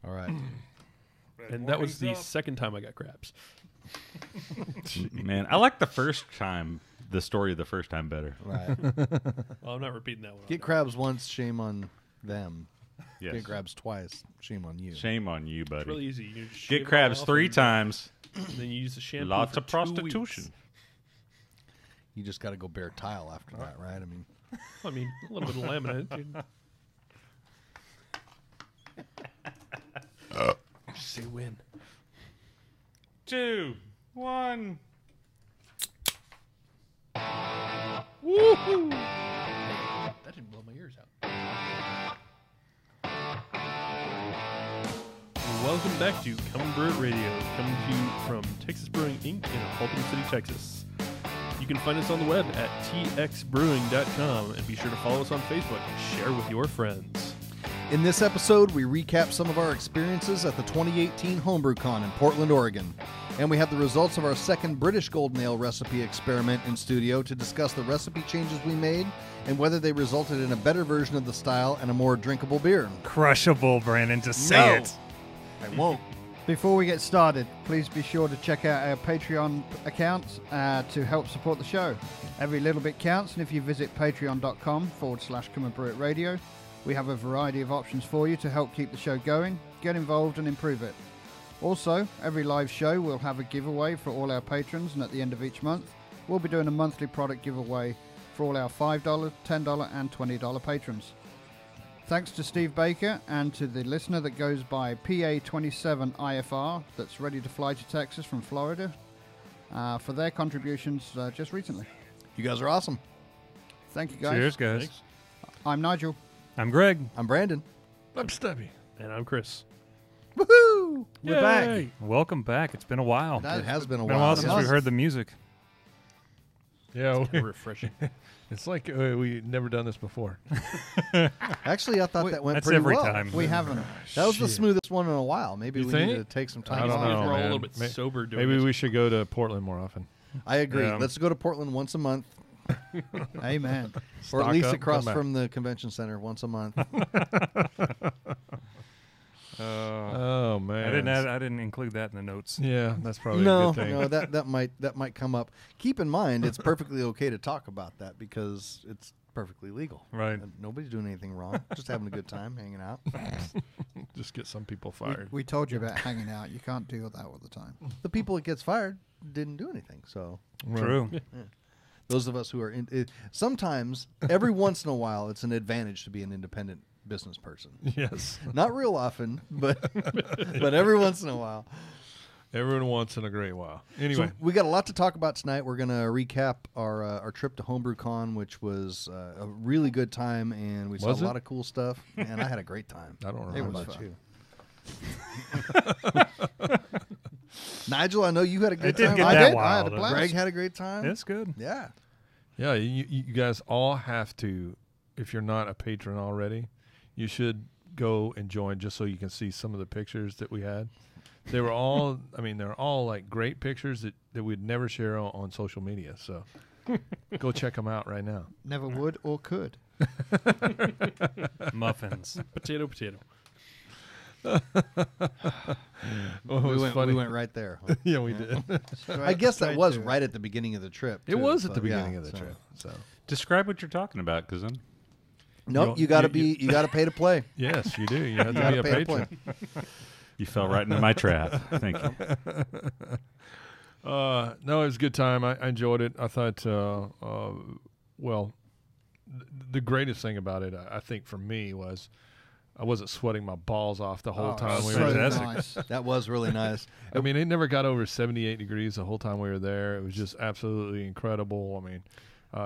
All right. And that was the second time I got crabs. Man, I like the story of the first time better. Right. Well, I'm not repeating that one. Get crabs once, shame on them. Yes. Get crabs twice, shame on you. Shame on you, buddy. It's really easy. You just shave Get it all crabs off 3 and times. then you use the shampoo. Lots for of 2 prostitution. weeks. You just got to go bare tile after that, right? I mean, I mean, a little bit of laminate. Dude. Just say win. 2, 1. Woohoo! That didn't blow my ears out. Welcome back to Come Brew It Radio, coming to you from Texas Brewing Inc. in Haltom City, Texas. You can find us on the web at txbrewing.com and be sure to follow us on Facebook and share with your friends. in this episode, we recap some of our experiences at the 2018 Homebrewcon in Portland, Oregon. And we have the results of our second British Golden Ale recipe experiment in studio to discuss the recipe changes we made and whether they resulted in a better version of the style and a more drinkable beer. Crushable, Brandon. Just say it. I won't. Before we get started, please be sure to check out our Patreon account to help support the show. Every little bit counts, and if you visit patreon.com/Come and Brew It Radio, we have a variety of options for you to help keep the show going, get involved, and improve it. Also, every live show will have a giveaway for all our patrons, and at the end of each month, we'll be doing a monthly product giveaway for all our $5, $10, and $20 patrons. Thanks to Steve Baker and to the listener that goes by PA27IFR that's ready to fly to Texas from Florida for their contributions just recently. You guys are awesome. Thank you, guys. Cheers, guys. Thanks. I'm Nigel. I'm Greg. I'm Brandon. I'm Stubby. And I'm Chris. Woohoo! We're back. Yay! Welcome back. It's been a while. It has been a Been a while. while since we heard the music. Yeah, Refreshing. it's like we never done this before. Actually, I thought that went That's pretty every well. time. We haven't. That was the Shit. smoothest one in a while. Maybe You we think? need to take some I time don't off. know, We're all a man. little bit sober doing Maybe this. we should go to Portland more often. I agree. Yeah. Let's go to Portland once a month, Amen. or at Stock least up, across come back. from the convention center once a month. Oh man, I didn't include that in the notes. Yeah, that's probably a No, good thing. no, that might come up. Keep in mind, it's perfectly okay to talk about that because it's perfectly legal. Right. And nobody's doing anything wrong. Just having a good time, hanging out. Just get some people We, fired. we told you about hanging out. You can't do that all the time. The people that gets fired didn't do anything. So True. those of us who are in, sometimes every once in a while, it's an advantage to be an independent business person. Yes, Not real often, but but every once in a while. everyone wants in a great while. Anyway, So we got a lot to talk about tonight. We're going to recap our trip to Homebrewcon, which was a really good time, and we saw Was a it? lot of cool stuff. And I had a great time. I don't How remember. was about fun. you? Nigel, I know you had a good It did time. get I that did. wild. I had a blast. Greg had a great time. It's good. Yeah. Yeah, you guys all have to. If you're not a patron already, you should go and join just so you can see some of the pictures that we had. They were all, I mean, they're all like great pictures that we'd never share on social media. So go check them out right now. Never would or could. Muffins. Potato, potato. Well, it was we funny. went right there. Yeah, we did. I guess that Straight was to it. right at the beginning of the trip. It too, was at so, the beginning yeah, of the so. trip. So Describe what you're talking about, because then Nope, You- you got to you- you got to pay to play. yes, you do. You have to gotta be a pay to patron. you fell right into my trap. Thank you. No, it was a good time. I enjoyed it. I thought, well, the greatest thing about it, I think, for me was I wasn't sweating my balls off the whole time we so were there. nice. That was really nice. I mean, it never got over 78 degrees the whole time we were there. It was just absolutely incredible. I mean,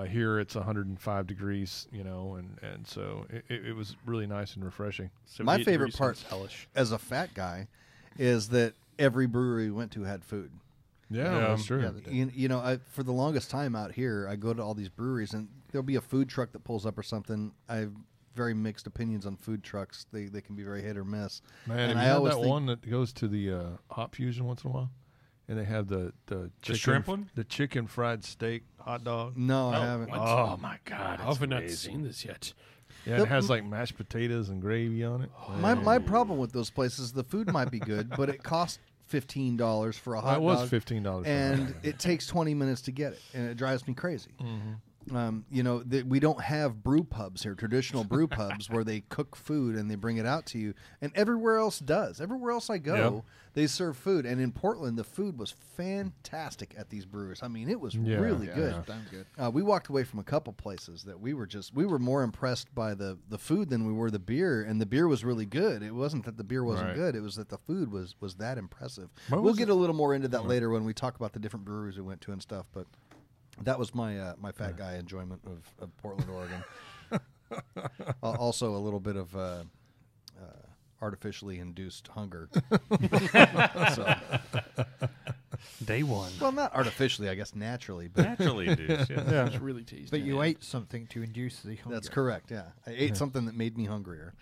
here it's 105 degrees, you know, and so it was really nice and refreshing. My 78 favorite degrees part, sounds hellish. as a fat guy, is that every brewery we went to had food. Yeah, Yeah. that's true. Yeah, they did. You know, for the longest time out here, I go to all these breweries and there'll be a food truck that pulls up or something. I have very mixed opinions on food trucks. They can be very hit or miss. Man, And have I you had always that think- one that goes to the hot fusion once in a while? And they have the chicken, shrimp one? the chicken fried steak hot dog. No, I Oh, haven't. what? Oh my God! How have I not seen this yet? Yeah, it has like mashed potatoes and gravy on it. My problem with those places, the food might be good, but it costs $15 for a hot It was dog, $15, and it takes 20 minutes to get it, and it drives me crazy. We don't have brew pubs here, traditional brew pubs where they cook food and they bring it out to you, and everywhere else does. Everywhere else I go, they serve food, and in Portland, the food was fantastic at these breweries. I mean, it was really good. Damn good. We walked away from a couple places that we were more impressed by the food than we were the beer, and the beer was really good. It wasn't that the beer wasn't good; it was that the food was that impressive. We'll get a little more into that later when we talk about the different breweries we went to and stuff, but. That was my my fat guy enjoyment of Portland, Oregon. Also, a little bit of artificially induced hunger. Day one. Well, not artificially, I guess naturally, but Naturally induced. Yeah. It's really tasty. But you ate something to induce the hunger. that's correct. Yeah, I ate something that made me hungrier.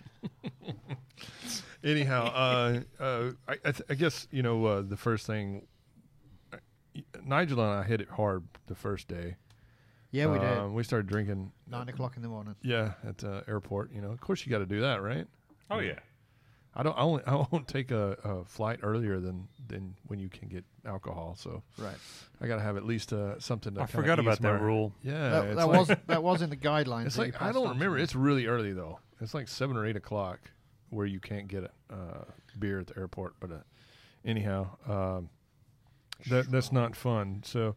Anyhow, I guess the first thing. Nigel and I hit it hard the first day. Yeah, we did. We started drinking 9 o'clock in the morning. Yeah, at the airport. Of course, you got to do that, right? Oh yeah. I won't take a flight earlier than when you can get alcohol. So Right. I got to have at least something. To I kinda forgot ease about that my- rule. Yeah, That was in the guidelines. It's that you like I passed don't on to remember. me. It's really early though. It's like 7 or 8 o'clock where you can't get beer at the airport. But anyhow, that's not fun. So,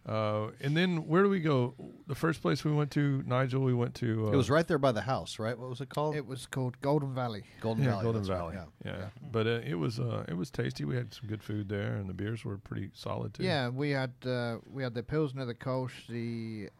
and then where do we go? The first place we went to, Nigel, we went to. It was right there by the house, right? What was it called? It was called Golden Valley. Golden yeah, Valley. Golden that's right, Valley. Yeah. But it was tasty. We had some good food there, and the beers were pretty solid too. Yeah, we had the Pilsner, the Kolsch, the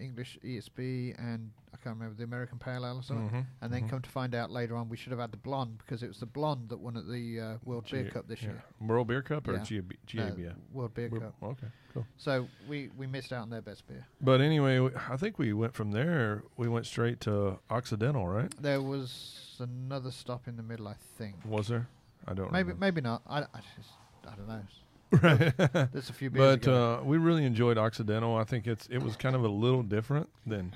English ESB, and I can't remember the American Pale Ale or something. Mhm, And then come to find out later on, we should have had the blonde because it was the blonde that won at the World Beer Cup this year. World Beer Cup or Yeah. GABA? World Beer Cup. Okay, cool. So we missed out on their best beer. But anyway, I think we went from there. We went straight to Occidental, right? There was another stop in the middle, I think. Was there? I don't. Maybe not. I don't know. Right. There's a few beers. But we really enjoyed Occidental. I think it was kind of a little different than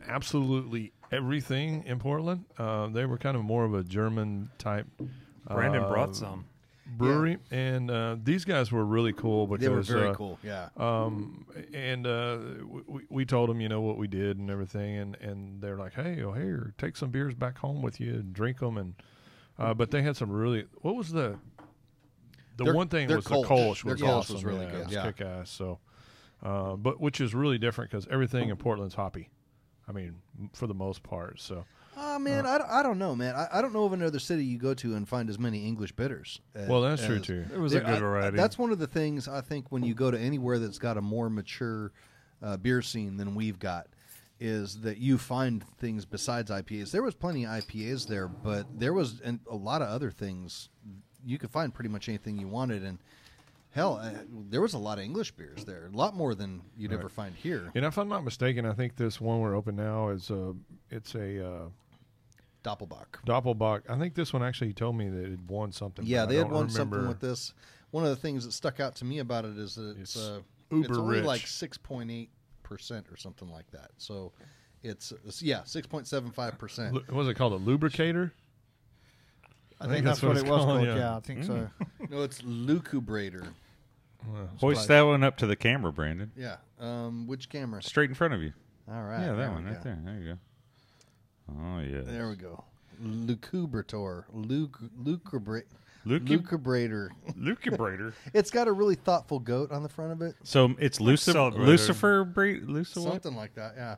absolutely everything in Portland. They were kind of more of a German type. Brandon brought some. Brewery, and these guys were really cool because They were very cool. Yeah. We told them, what we did and everything, and they're like, hey, here, take some beers back home with you and drink them, and but they had some really. What was the one thing their was Kolsch. the Kolsch Their was Kolsch awesome. was really yeah, good, it was yeah. kick ass. So, but which is really different because everything in Portland's hoppy. I mean, for the most part. So. Oh, man, I don't know, man. I don't know of another city you go to and find as many English bitters. Well, that's true, too. It was a good variety. That's one of the things I think when you go to anywhere that's got a more mature beer scene than we've got is that you find things besides IPAs. There was plenty of IPAs there, but there was a lot of other things. You could find pretty much anything you wanted, and hell, there was a lot of English beers there, a lot more than you'd ever find here. And if I'm not mistaken, I think this one we're open now is it's a Doppelbock. Doppelbock. I think this one actually told me that it won something. Yeah, but they I had don't won something remember. with this. One of the things that stuck out to me about it is that It's it's uber only rich. like 6.8% or something like that. So it's 6.75%. Was it called a lubricator? I think that's what it was called. Yeah, I think so. No, it's lucubrator. Hoist that one up to the camera, Brandon. Yeah. Which camera? Straight in front of you. All right. Yeah, there that we one go. right there. There you go. Oh yeah. There we go. Lucubrator. Lucubrator. Lucubrator. It's got a really thoughtful goat on the front of it. So it's Lucifer. Something like that. Yeah.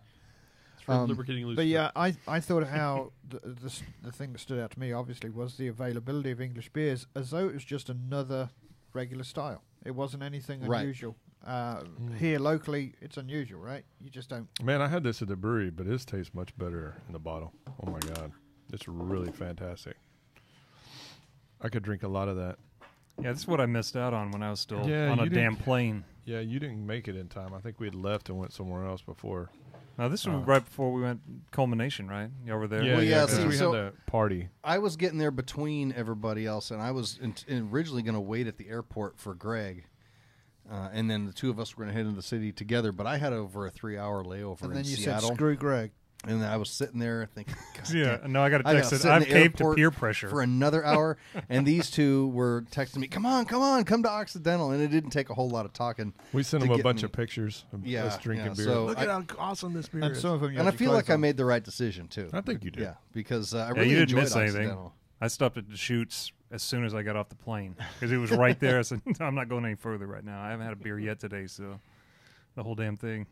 It's for lubricating loose. But yeah, I thought how the thing that stood out to me obviously was the availability of English beers, as though it was just another regular style. It wasn't anything Right. unusual. Here locally, it's unusual, right? You just don't. Man, I had this at the brewery, but it tastes much better in the bottle. Oh my god, it's really fantastic. I could drink a lot of that. Yeah, this is what I missed out on when I was still Yeah, on a you damn didn't- plane. Yeah, you didn't make it in time. I think we had left and went somewhere else before. Now, this was right before we went culmination, right? You over there? Yeah, Well, yeah, because see, we so- had the party. I was getting there between everybody else, and I was originally going to wait at the airport for Greg. And then the two of us were going to head into the city together, but I had over a 3-hour layover And in then you Seattle. said, "Screw Greg." And I was sitting there thinking, God Yeah, damn. no, I got a I text gotta that sit in I've the caved to airport peer pressure. for another hour, and these two were texting me, come on, come to Occidental. And it didn't take a whole lot of talking. We sent to them a get bunch me- of pictures of Yeah, us drinking yeah, beer. so Look I- at how awesome this beer And is. some of them, you And had I your feel like clothes I on. made the right decision, too. I think you did. Yeah, because I Yeah, really you didn't enjoyed miss anything. Occidental. I stopped at the Chutes as soon as I got off the plane because it was right there. I said, I'm not going any further right now. I haven't had a beer yet today, so the whole damn thing.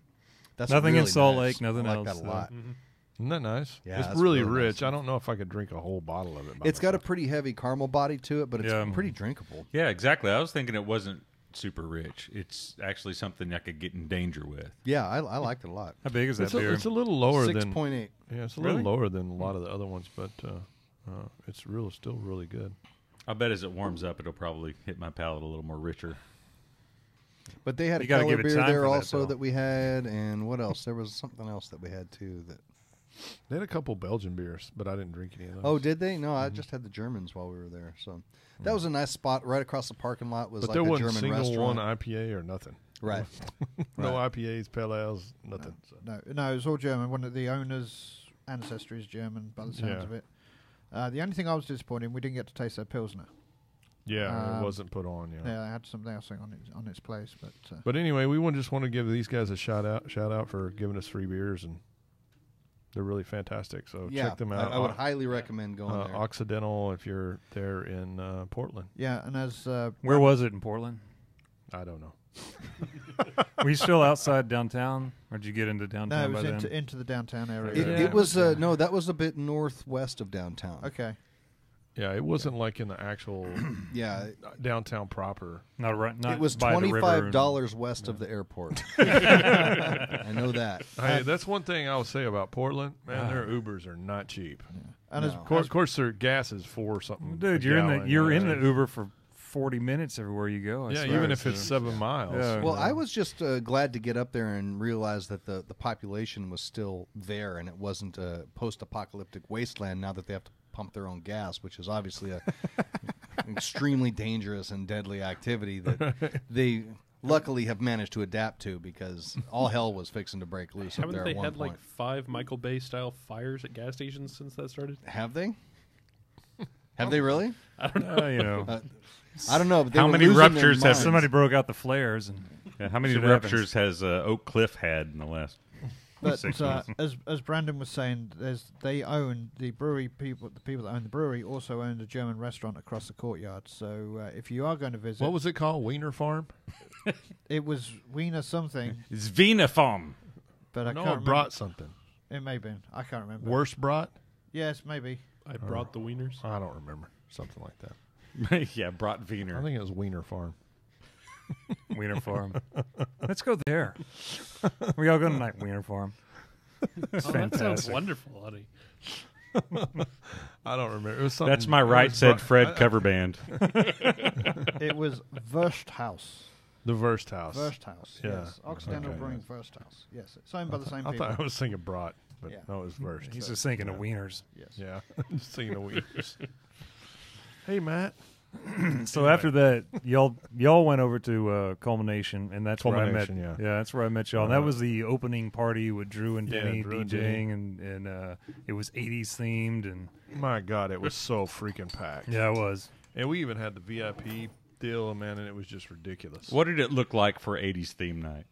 That's Nothing in really Salt nice. Lake, nothing I like else, that a lot. Isn't that nice? Yeah, it's that's really really rich. nice. I don't know if I could drink a whole bottle of it. by It's got a myself. pretty heavy caramel body to it, but it's Yeah. pretty drinkable. Yeah, exactly. I was thinking it wasn't super rich. It's actually something I could get in danger with. Yeah, I liked it a lot. How big is that It's beer? a little lower than 6.8. yeah, it's a Really? little lower than a lot of the other ones, but it's still really good. I bet as it warms up, it'll probably hit my palate a little more richer. But they had You a gotta color give it beer time there for that, also though. that we had, and what else? There was something else that we had too. That They had a couple Belgian beers, but I didn't drink any of those. oh, did they? No, I just had the Germans while we were there. So that was a nice spot right across the parking lot. Was but like there a wasn't German single restaurant. one IPA or nothing. Right. No Right. IPAs, pale ales, nothing. So. No, it was all German. One of the owners' ancestry is German, by the sounds Yeah. of it. The only thing I was disappointed in, we didn't get to taste their Pilsner. Yeah, it wasn't put on. Yeah. Yeah, I had something else on its place, but But anyway, we just want to give these guys a shout out for giving us free beers, and they're really fantastic. So Yeah, check them out. I would highly recommend going there. Occidental if you're there in Portland. yeah. And as Where was it in Portland? I don't know. Were you still outside downtown, or did you get into downtown no, it by was then? into the downtown area. It, Yeah. it was no, that was a bit northwest of downtown. Okay. Yeah, it wasn't like in the actual Yeah, downtown proper. Not right. Not it was by the river $25 west of the airport. I know that. Hey, that's one thing I'll say about Portland. Man, their Ubers are not cheap. And No. as, Of course, their gas is for something. Dude, a you're in gallon, the you know. Uber for 40 minutes everywhere you go. I Yeah, swear. even if it's So- 7 miles. Yeah. Well, I was just glad to get up there and realize that the population was still there and it wasn't a post-apocalyptic wasteland now that they have to pump their own gas, which is obviously a extremely dangerous and deadly activity that they luckily have managed to adapt to because all hell was fixing to break loose up Haven't there they at one had point. like 5 Michael Bay style fires at gas stations since that started? Have they? Have they really? you know, I don't know. But they How were many losing their ruptures have minds. somebody broke out the flares and Yeah, how many Shit ruptures has Oak Cliff had in the last? but 6 as months? Brandon was saying, they own the brewery people. The people that own the brewery also own the German restaurant across the courtyard. So if you are going to visit, What was it called? Wiener Farm? it was Wiener something, It's Wiener Farm. but I No, can't it remember. brought something. It may have been. I can't remember. Worst brought? Yes, maybe. I brought the wieners. I don't remember. Something like that. Yeah, brought I Wiener. think it was Wiener Farm. Wiener Farm. Let's go there. We all go tonight, Wiener Farm. It's Oh, that sounds fantastic. wonderful, honey. I don't remember. It was something. That's my it right was said brought- Fred cover band. It was Wursthaus. The Wursthaus. Wursthaus. Yeah. Yes. Occidental Okay. Brewing Wursthaus. Yes. It's owned by the same I people. thought I was thinking brought, but Yeah. no, it was Wurst. He's So, just thinking of yeah. wieners. Yes. Yeah, just thinking of wieners. Hey, Matt. So after that, y'all went over to Culmination, and that's where I met. Culmination, yeah. That's where I met y'all. And that was the opening party with Drew and Yeah, Denny Drew and DJing, and it was 80s themed, and My God, it was so freaking packed. yeah, it was. And we even had the VIP deal, man, and it was just ridiculous. What did it look like for 80s theme night?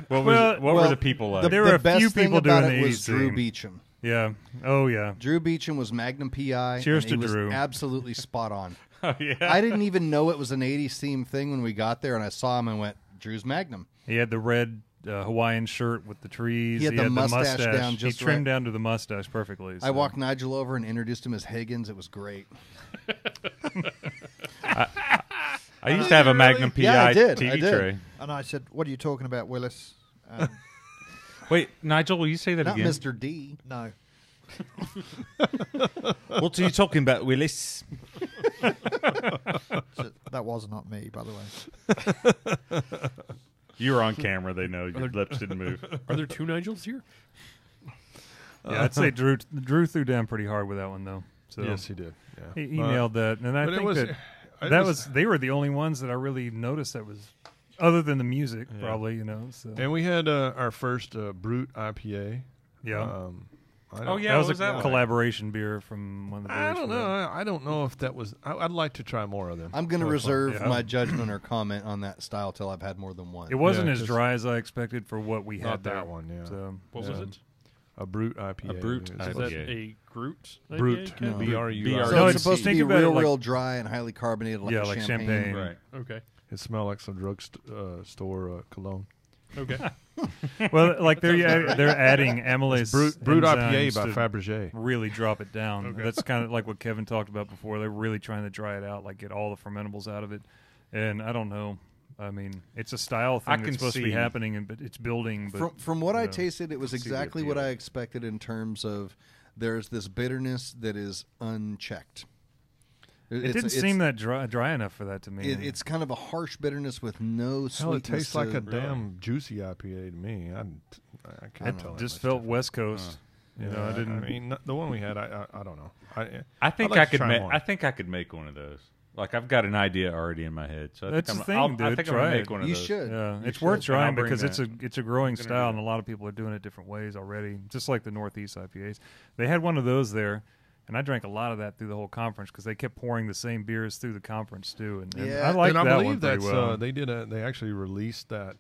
What Well- were the people like? There were a best few thing people about doing it the was 80s Drew theme. Beecham. Yeah. Oh yeah. Drew Beecham was Magnum PI. Cheers and to he was Drew. absolutely spot on. Oh, yeah. I didn't even know it was an 80s theme thing when we got there, and I saw him and went, Drew's Magnum. He had the red Hawaiian shirt with the trees. He had the mustache down just He trimmed right. down to the mustache perfectly. I so. walked Nigel over and introduced him as Higgins. It was great. I used to have a Magnum PI Yeah, I did. TV I did. tray. And I said, "What are you talking about, Willis?" Wait, Nigel, will you say that Not again? Mr. D. No. What are you talking about, Willis? So that was not me, by the way. You were on camera. They know your lips didn't move. Are there 2 Nigels here? Yeah, I'd say Drew threw down pretty hard with that one though. So Yes, he did. Yeah. he emailed that, and I but it think was- that it that was they were the only ones that I really noticed that was other than the music, Yeah. probably. So And we had our first Brute IPA. yeah, Oh, yeah, that what was was a that one? collaboration beer from one of the I breweries don't we know. had. I don't know if that was. I'd like to try more of them. I'm going to That was fun. reserve Yeah. my judgment or comment on that style till I've had more than one. It wasn't Yeah, as 'cause- dry as I expected for what we Not had there. that one, yeah. So, What was it? A Brute IPA. A Brute Is IPA. Is what- that a Groot? Brute. IPA? No. B-R-U-R. So No, it's it's- supposed to think be about it real, like- real dry and highly carbonated, like Yeah, a like champagne. champagne. Right. Okay. It smelled like some drug store cologne. Okay. well, like they're adding amylase Brute enzymes IPA by to Fabergé. really drop it down. Okay. That's kind of like what Kevin talked about before. They're really trying to dry it out, like get all the fermentables out of it. And I don't know. I mean, it's a style I thing can that's supposed to be see- happening, but it's building. But From what I you know, tasted, it was I can see the exactly what appeal. I expected in terms of there's this bitterness that is unchecked. it didn't seem that dry enough for that to me. It's kind of a harsh bitterness with no sweetness. Hell, it tastes like to- a damn juicy IPA to me. I can't it tell. that just much felt difference. West Coast. You know, I didn't. I mean, the one we had, I don't know. I think I'd like I to could. try one. I think I could make one of those. Like I've got an idea already in my head. So I That's think the I'm, thing, I dude. think I'm Try gonna it. make one of You those. should. Yeah, You it's should. worth And trying I'll bring because that. it's a growing gonna do style, that. and a lot of people are doing it different ways already. Just like the Northeast IPAs, they had one of those there, and I drank a lot of that through the whole conference because they kept pouring the same beers through the conference too. And Yeah. I like and I that believe one pretty that's well. they actually released that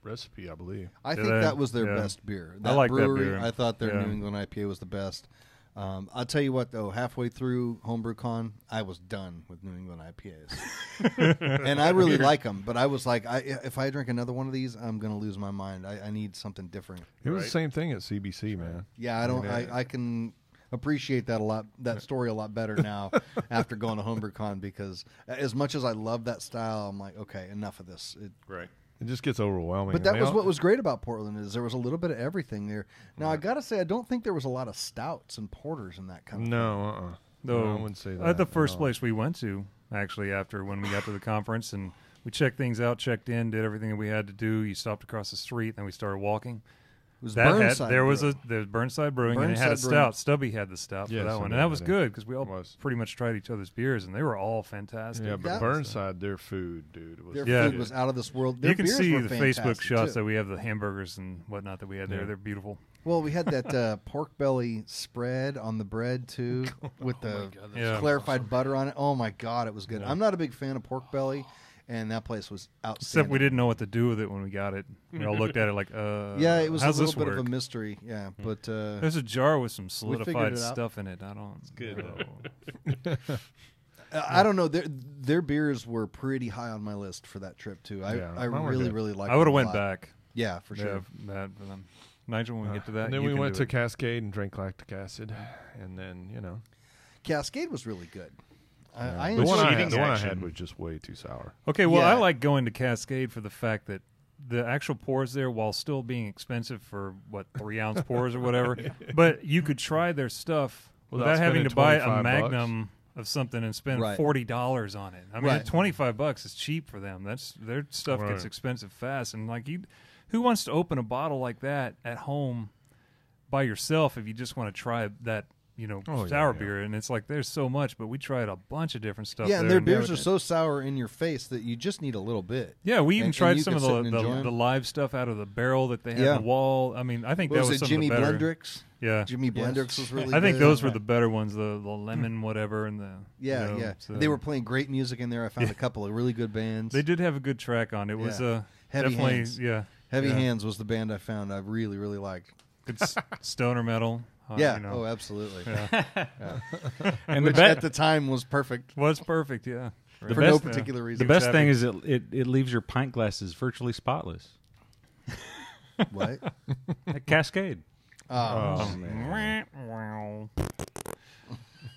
recipe. I believe. I Did think they? that was their Yeah. best beer. I like that brewery, beer. I thought their Yeah. New England IPA was the best. I'll tell you what, though, halfway through Homebrewcon, I was done with New England IPAs. And I really like them, but I was like, if I drink another one of these, I'm going to lose my mind. I need something different. It was Right. the same thing at CBC, man. Yeah, I don't. mean, I can appreciate that a lot. That story a lot better now after going to Homebrewcon, because as much as I love that style, I'm like, okay, enough of this. Right. It just gets overwhelming. But that And was they what was great about Portland, is there was a little bit of everything there. Now I got to say, I don't think there was a lot of stouts and porters and that kind of No, Though, no, I wouldn't say that. at the at first all. place we went to, actually, after when we got to the conference, and we checked things out, checked in, did everything that we had to do. You stopped across the street, then we started walking. It was That had, Burnside there was Brew. there's Burnside Brewing, and it had a Burnside Brewing. stout. Stubby had the stout Yeah, for that one, Stubby and that was had it. good because we all It was. pretty much tried each other's beers, and they were all fantastic. Yeah, but That- Burnside, their food, dude, was Their Yeah. food was out of this world. Their You can beers see were the fantastic, Facebook shots too. that we have, the hamburgers and whatnot that we had there. Yeah. They're beautiful. Well, we had that pork belly spread on the bread too, with the Yeah. clarified butter on it. Oh my god, it was good. Yeah. I'm not a big fan of pork belly, and that place was outstanding. Except we didn't know what to do with it when we got it. We all looked at it like, Yeah, it was a how's little this bit work? of a mystery. Yeah, but There's a jar with some figured solidified it out. stuff in it. I don't. It's good. I don't know. Their beers were pretty high on my list for that trip too. I Yeah, I mine were really good. really liked. I would have them a went lot. back. Yeah, for sure. Yeah, that, Nigel, when we get to that, And then you we can went do to it. Cascade and drank lactic acid, and then Cascade was really good. I the one enjoyed I it. had action. was just way too sour. Okay, well, I Yeah. like going to Cascade for the fact that the actual pours there, while still being expensive for 3-ounce pours or whatever, but you could try their stuff Without without having spending to buy a $25 Magnum of something and spend Right. $40 on it. I mean, Right. $25 is cheap for them. That's their stuff gets Right. expensive fast, and who wants to open a bottle like that at home by yourself if you just want to try that? Oh, sour yeah. beer, and it's like there's so much, but we tried a bunch of different stuff. Yeah, and there, their beers yeah, are so sour in your face that you just need a little bit. Yeah, we even And tried you some could of sit and enjoy 'em. the live stuff out of the barrel that they had Yeah. on the wall. I mean, I think What that was was it, some Jimmy of the better. Blendrix? Yeah, Jimmy Blendrix was really I think good. those were the better ones. The lemon whatever and the Yeah, yeah. so- They were playing great music in there. I found a couple of really good bands. They did have a good track on it. It was Yeah. Heavy definitely Hands. yeah. Heavy yeah. Hands was the band I found I really, really liked. Good stoner metal. Yeah. you know. Oh, absolutely. Yeah. And Which the at the time was perfect Was perfect. Yeah. The for best- no particular reason. best happy. thing is it leaves your pint glasses virtually spotless. What? At Cascade. Oh,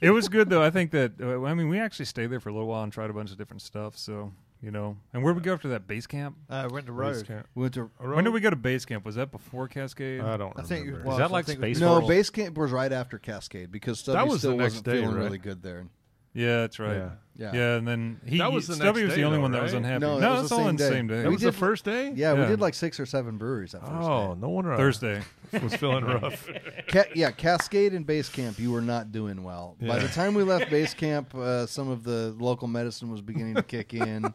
It was good though. I think that we actually stayed there for a little while and tried a bunch of different stuff. So and where'd we go after that? Base camp. Went to Road. we went to When did we go to base camp? Was that before Cascade? I don't I think. remember. Well, Is that I like think Space no Force? base camp was right after Cascade because Stubby That was still the next wasn't day, feeling right? really good there. Yeah, that's right. Yeah. Yeah. Yeah, and then That was the Stubby next was the day, only though, one that was right? unhappy. No, that was it's the all same on the day. same day. That was did- the first day. Yeah, we Yeah. did like 6 or 7 breweries that first Oh, day. no wonder Thursday. I was feeling rough. Cascade and base camp, you were not doing well. By Yeah. the time we left base camp, some of the local medicine was beginning to kick in.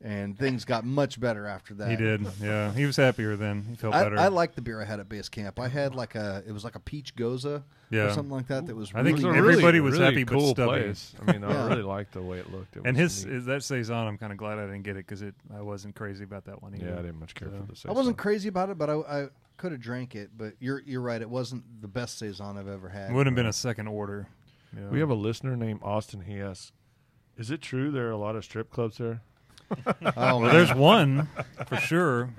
And things got much better after that. He did. Yeah, he was happier then. He felt better. I liked the beer I had at base camp. I had it was like a peach goza or something like that. That was I think really everybody was really happy, cool but stubby. place. I mean, Yeah. I really liked the way it looked. It And was his neat. that saison, I'm kind of glad I didn't get it because I wasn't crazy about that one either. Yeah, I didn't much care So- for the I wasn't crazy about it, but I could have drank it. But you're right. It wasn't the best saison I've ever had. It would have been a second order. You know. We have a listener named Austin. He asks, "Is it true there are a lot of strip clubs there?" Oh, well, man. there's one for sure.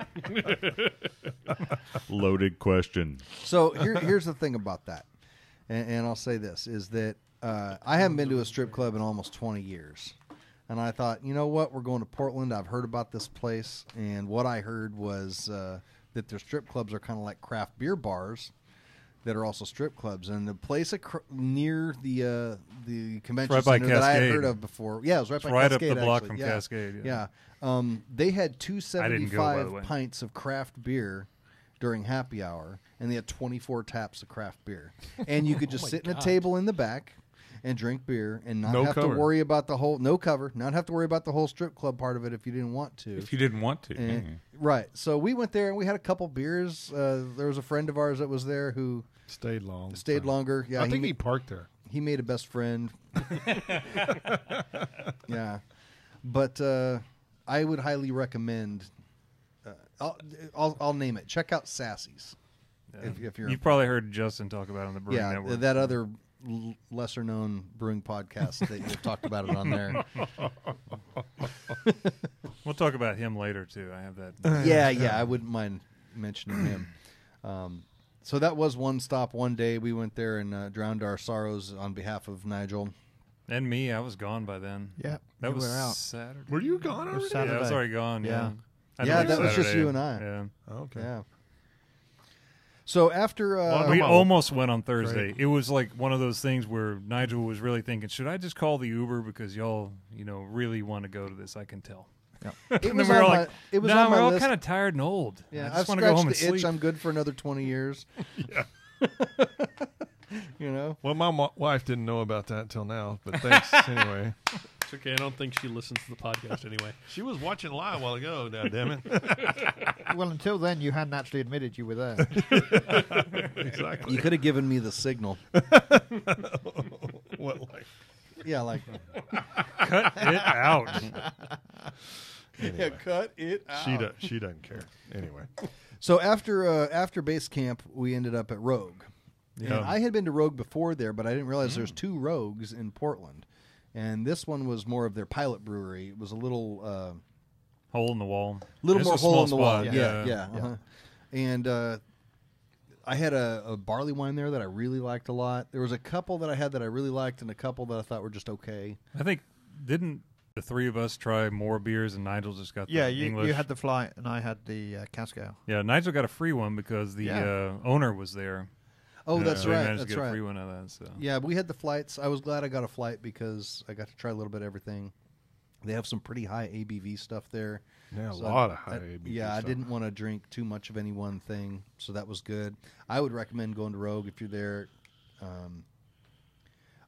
Loaded question. So here's the thing about that, and I'll say this, is that I haven't been to a strip club in almost 20 years. And I thought, you know what, we're going to Portland. I've heard about this place, and what I heard was that their strip clubs are kind of like craft beer bars that are also strip clubs. And the place near the convention Right by center that I had Cascade. heard of before. Yeah, it was right It's by right Cascade, up the block actually. from Yeah. Cascade. Yeah. They had I didn't go, by the 275 way. pints of craft beer during happy hour, and they had 24 taps of craft beer. And you could just sit in a table in the back and drink beer and not No have cover. to worry about the whole not have to worry about the whole strip club part of it if you didn't want to. If you didn't want to. And- right. So we went there and we had a couple beers. There was a friend of ours that was there who Stayed long. stayed longer. Yeah, I think he parked there. he made a best friend. Yeah, but I would highly recommend. I'll name it. Check out Sassy's. If you're You've probably heard Justin talk about it on the Brewing yeah, Network. that other lesser known brewing podcast that you've talked about it on there. We'll talk about him later too. I have that. Yeah, I wouldn't mind mentioning him. So that was one stop, one day. We went there and drowned our sorrows on behalf of Nigel. And me, I was gone by then. Yeah, That you was were out. Saturday. Were you gone It was already? Yeah, I was Saturday. already gone. Yeah. I Yeah, think that was just Saturday. you and I. Yeah. Okay. Yeah. So after We Come on. almost went on Thursday. It was like one of those things where Nigel was really thinking, should I just call the Uber because y'all, really want to go to this? I can tell. it And was then we were on like, it was no, on my we're all list. kind of tired and old. Yeah, I I've just want to go home and scratched the itch. sleep. I'm good for another 20 years. Yeah. Well, my wife didn't know about that until now, but thanks anyway. It's okay. I don't think she listens to the podcast anyway. She was watching live a while ago. Now, damn it! Well, until then, you hadn't actually admitted you were there. Exactly. You could have given me the signal. What like? Yeah, like Cut it out. yeah, cut it out. She doesn't care anyway. So after base camp, we ended up at Rogue. Yeah. And I had been to Rogue before there, but I didn't realize there's two Rogues in Portland. And this one was more of their pilot brewery. It was a little Hole in the wall. little It's more a hole small in the wall. spot. Yeah. Uh-huh. And I had a barley wine there that I really liked a lot. There was a couple that I had that I really liked and a couple that I thought were just okay. I think, didn't the three of us try more beers and Nigel just got the Yeah, English? you had the flight, and I had the cask ale. Yeah, Nigel got a free one because the Yeah. Owner was there. Oh, that's So he right. managed to That's get a right. free one out of that. So. Yeah, we had the flights. I was glad I got a flight because I got to try a little bit of everything. They have some pretty high ABV stuff there. Yeah, a So lot of high ABV Yeah, I stuff. didn't want to drink too much of any one thing, so that was good. I would recommend going to Rogue if you're there.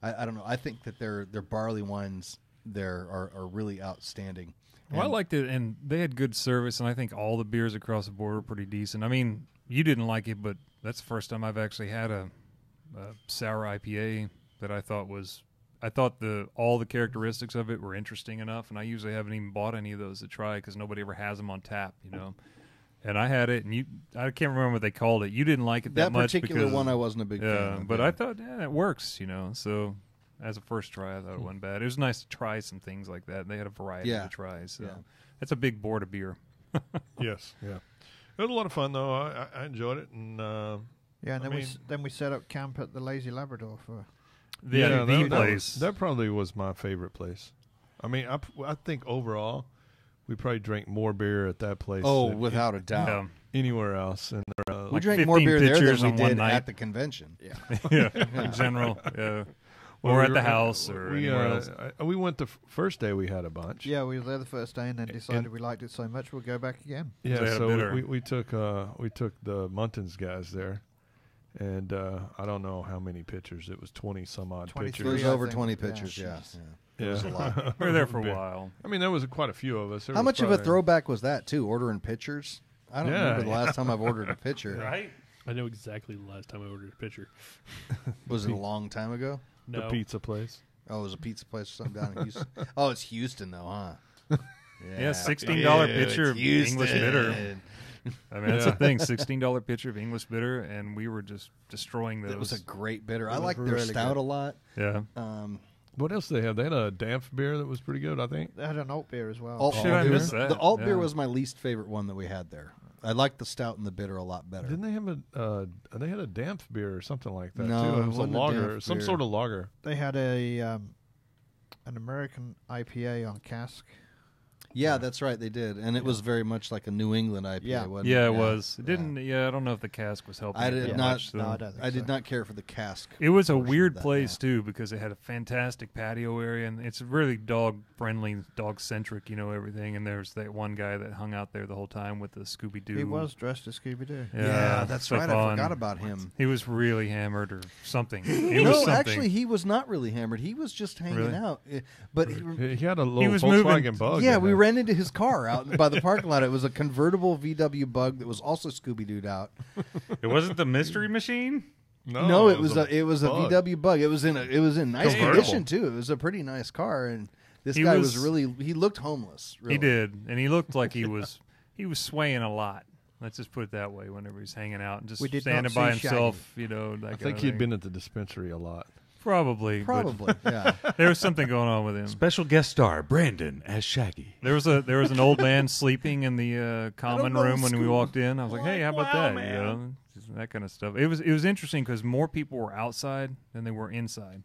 I don't know. I think that their barley wines there are really outstanding. Well, I And- liked it, and they had good service, and I think all the beers across the board were pretty decent. I mean, you didn't like it, but that's the first time I've actually had a sour IPA that I thought was. I thought all the characteristics of it were interesting enough, and I usually haven't even bought any of those to try because nobody ever has them on tap, And I had it, and I can't remember what they called it. You didn't like it that much particular because, one I wasn't a big fan yeah, of. but I thought, it works, So as a first try, I thought it wasn't bad. It was nice to try some things like that. They had a variety Yeah. to try, so Yeah. that's a big board of beer. Yes, yeah. It was a lot of fun though. I enjoyed it, and Yeah, and I then mean- then we set up camp at the Lazy Labrador for. The that place. that probably was my favorite place. I mean, I think overall, we probably drank more beer at that place. Oh, than without a doubt. Yeah. anywhere else. And We Like drank more 15 beer there pitchers than we on one did night. at the convention. Yeah. Yeah, in general, yeah. Well, Or we at the were- house or we, anywhere else. we went the first day. We had a bunch. Yeah, we were there the first day, and then decided we liked it so much we'll go back again. They Yeah, had a so bitter. we took the Muntins guys there, And I don't know how many pitchers. It was 20 some odd 23. pitchers. It was I over think. 20 Yeah. pitchers, yeah. Yeah. It was a lot. We were there for a Yeah. while. I mean, there was quite a few of us. There How was much of a probably- throwback was that, too, ordering pitchers? I don't Yeah. remember the last time I've ordered a pitcher. Right? I know exactly the last time I ordered a pitcher. Was it a long time ago? The No. pizza place. Oh, it was a pizza place or something down in Houston. Oh, it's Houston, though, huh? Yeah, $16 pitcher of it's English Houston. bitter. I mean, that's the thing. $16 pitcher of English bitter, and we were just destroying those. It was a great bitter. I was like their really stout good. a lot. yeah. What else did they have? They had a Dampf beer that was pretty good, I think. They had an alt beer as well. Alt, Shit, I it was- missed that. The alt beer Yeah. was my least favorite one that we had there. I liked the stout and the bitter a lot better. Didn't they have they had a Dampf beer or something like that No, too? it It was a wasn't a lager, Dampf some beer. sort of lager. They had an American IPA on cask. Yeah, that's right. They did, and it was very much like a New England IPA. Yeah. wasn't Yeah, it it was. It didn't. Yeah, I don't know if the cask was helping. I it did that not- much, though. No, I don't think I did so. not care for the cask. It was a portion of weird that, place yeah. too because it had a fantastic patio area and it's really dog friendly, dog centric, everything. And there's that one guy that hung out there the whole time with the Scooby Doo. He was dressed as Scooby-Doo. Yeah, that's stuff right. I on. forgot about him. He was really hammered or something. It was No, something. actually, he was not really hammered. He was just hanging Really? out. But he, He had a little was Volkswagen moving- Bug. yeah, in we there. ran into his car out by the parking lot. It was a convertible VW Bug that was also Scooby-Dooed out. It wasn't the mystery machine. No, it was a a Bug. VW Bug. It was in nice Convertible. condition too. It was a pretty nice car, and this He guy was- was really. He looked homeless. Really. He did, and he looked like he was swaying a lot. Let's just put it that way. Whenever he's hanging out and just We did standing not by see himself, that I kind think of he'd thing. been at the dispensary a lot. probably. Probably, yeah. But there was something going on with him. Special guest star Brandon as Shaggy. There was an old man sleeping in the common know, room when we Scooby. walked in. I was like, "Hey, how about Wow, that?" man. Just that kind of stuff. It was interesting because more people were outside than they were inside.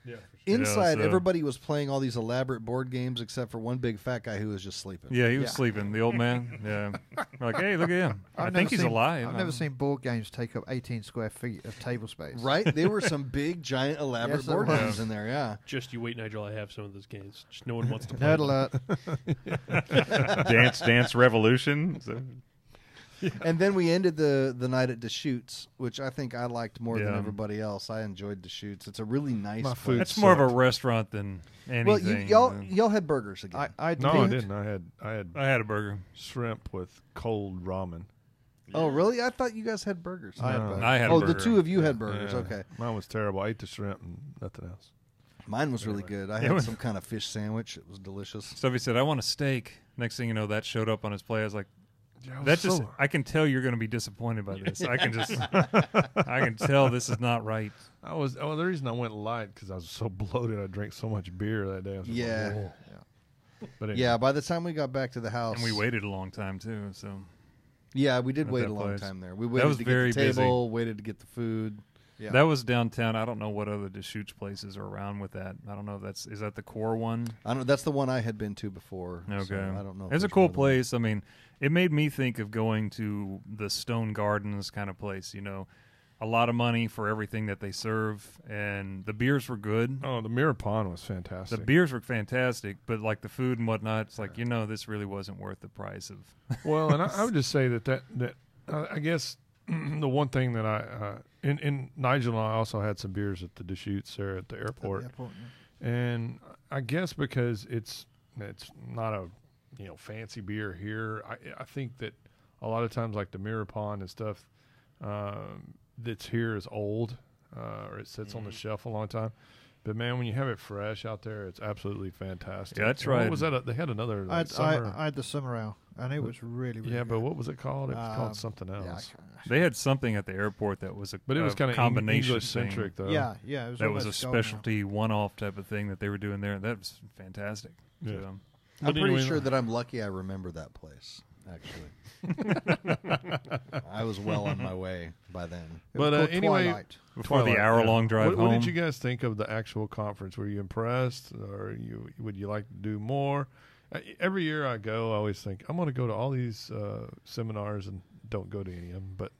Yeah. Inside, so- everybody was playing all these elaborate board games except for one big fat guy who was just sleeping. Yeah, he was Yeah. sleeping. The old man. Yeah, we're like, hey, look at him. I I've think never he's seen- alive. I've never seen board games take up 18 square feet of table space. Right? There were some big, giant, elaborate Yes, there board was. games in there. Yeah. Just you wait, Nigel. I have some of those games. Just no one wants to play. Nerd them. alert. Dance Revolution. So- And then we ended the night at Deschutes, which I think I liked more than Yeah. everybody else. I enjoyed Deschutes. It's a really nice My place. food That's more of a sucked. restaurant than anything. Well, y'all had burgers again. I No, I didn't. didn't. I had I had a burger. shrimp with cold ramen. Oh, really? I thought you guys had burgers. I had No. burgers. I had a Oh, burger. the two of you had burgers. Yeah. Okay. Mine was terrible. I ate the shrimp and nothing else. Mine was really Anyway. good. I It had was- some kind of fish sandwich. It was delicious. Stuffy said, "I want a steak." Next thing you know, that showed up on his plate. I was like, Yeah, I was "That just so- I can tell you're going to be disappointed by this. I can just I can tell this is not right." the reason I went light because I was so bloated. I drank so much beer that day. I was just Yeah. like, whoa. But anyway. Yeah, by the time we got back to the house. And we waited a long time too. So Yeah, we did at wait that a long place. time there. We waited was to very get the table, waited to get the food. Yeah. that was downtown. I don't know what other Deschutes places are around with that. I don't know if is that the core one. I don't. That's the one I had been to before. Okay, so I don't know. if It's a there's cool another one. place. I mean, it made me think of going to the Stone Gardens kind of place. A lot of money for everything that they serve, and the beers were good. Oh, the Mirror Pond was The fantastic. beers were fantastic, but like the food and whatnot, it's like this really wasn't worth the price of. Well, and I would just say that I guess the one thing that in Nigel and I also had some beers at the Deschutes there at the airport, and I guess because it's not a fancy beer here, I think that a lot of times like the Mirror Pond and stuff that's here is old or it sits on the shelf a long time. But man, when you have it fresh out there, it's absolutely fantastic. Yeah, that's And what right. was that? They had another I summer. had the summer ale, and it was really, really Yeah, good. but what was it called? It was called something Yeah, I else. can't- They had something at the airport that was But it was kind of combination English centric, though. yeah, yeah. It was That was a almost golden ale. specialty one-off type of thing that they were doing there. That was fantastic. Yeah. So, I'm But pretty anyway, sure that I'm lucky I remember that place. Actually, I was well on my way by then. It was But, called anyway- Twilight. before Twilight, the hour-long drive what, home. What did you guys think of the actual conference? Were you impressed, or would you like to do more? Every year I go, I always think I'm going to go to all these seminars and don't go to any of them. But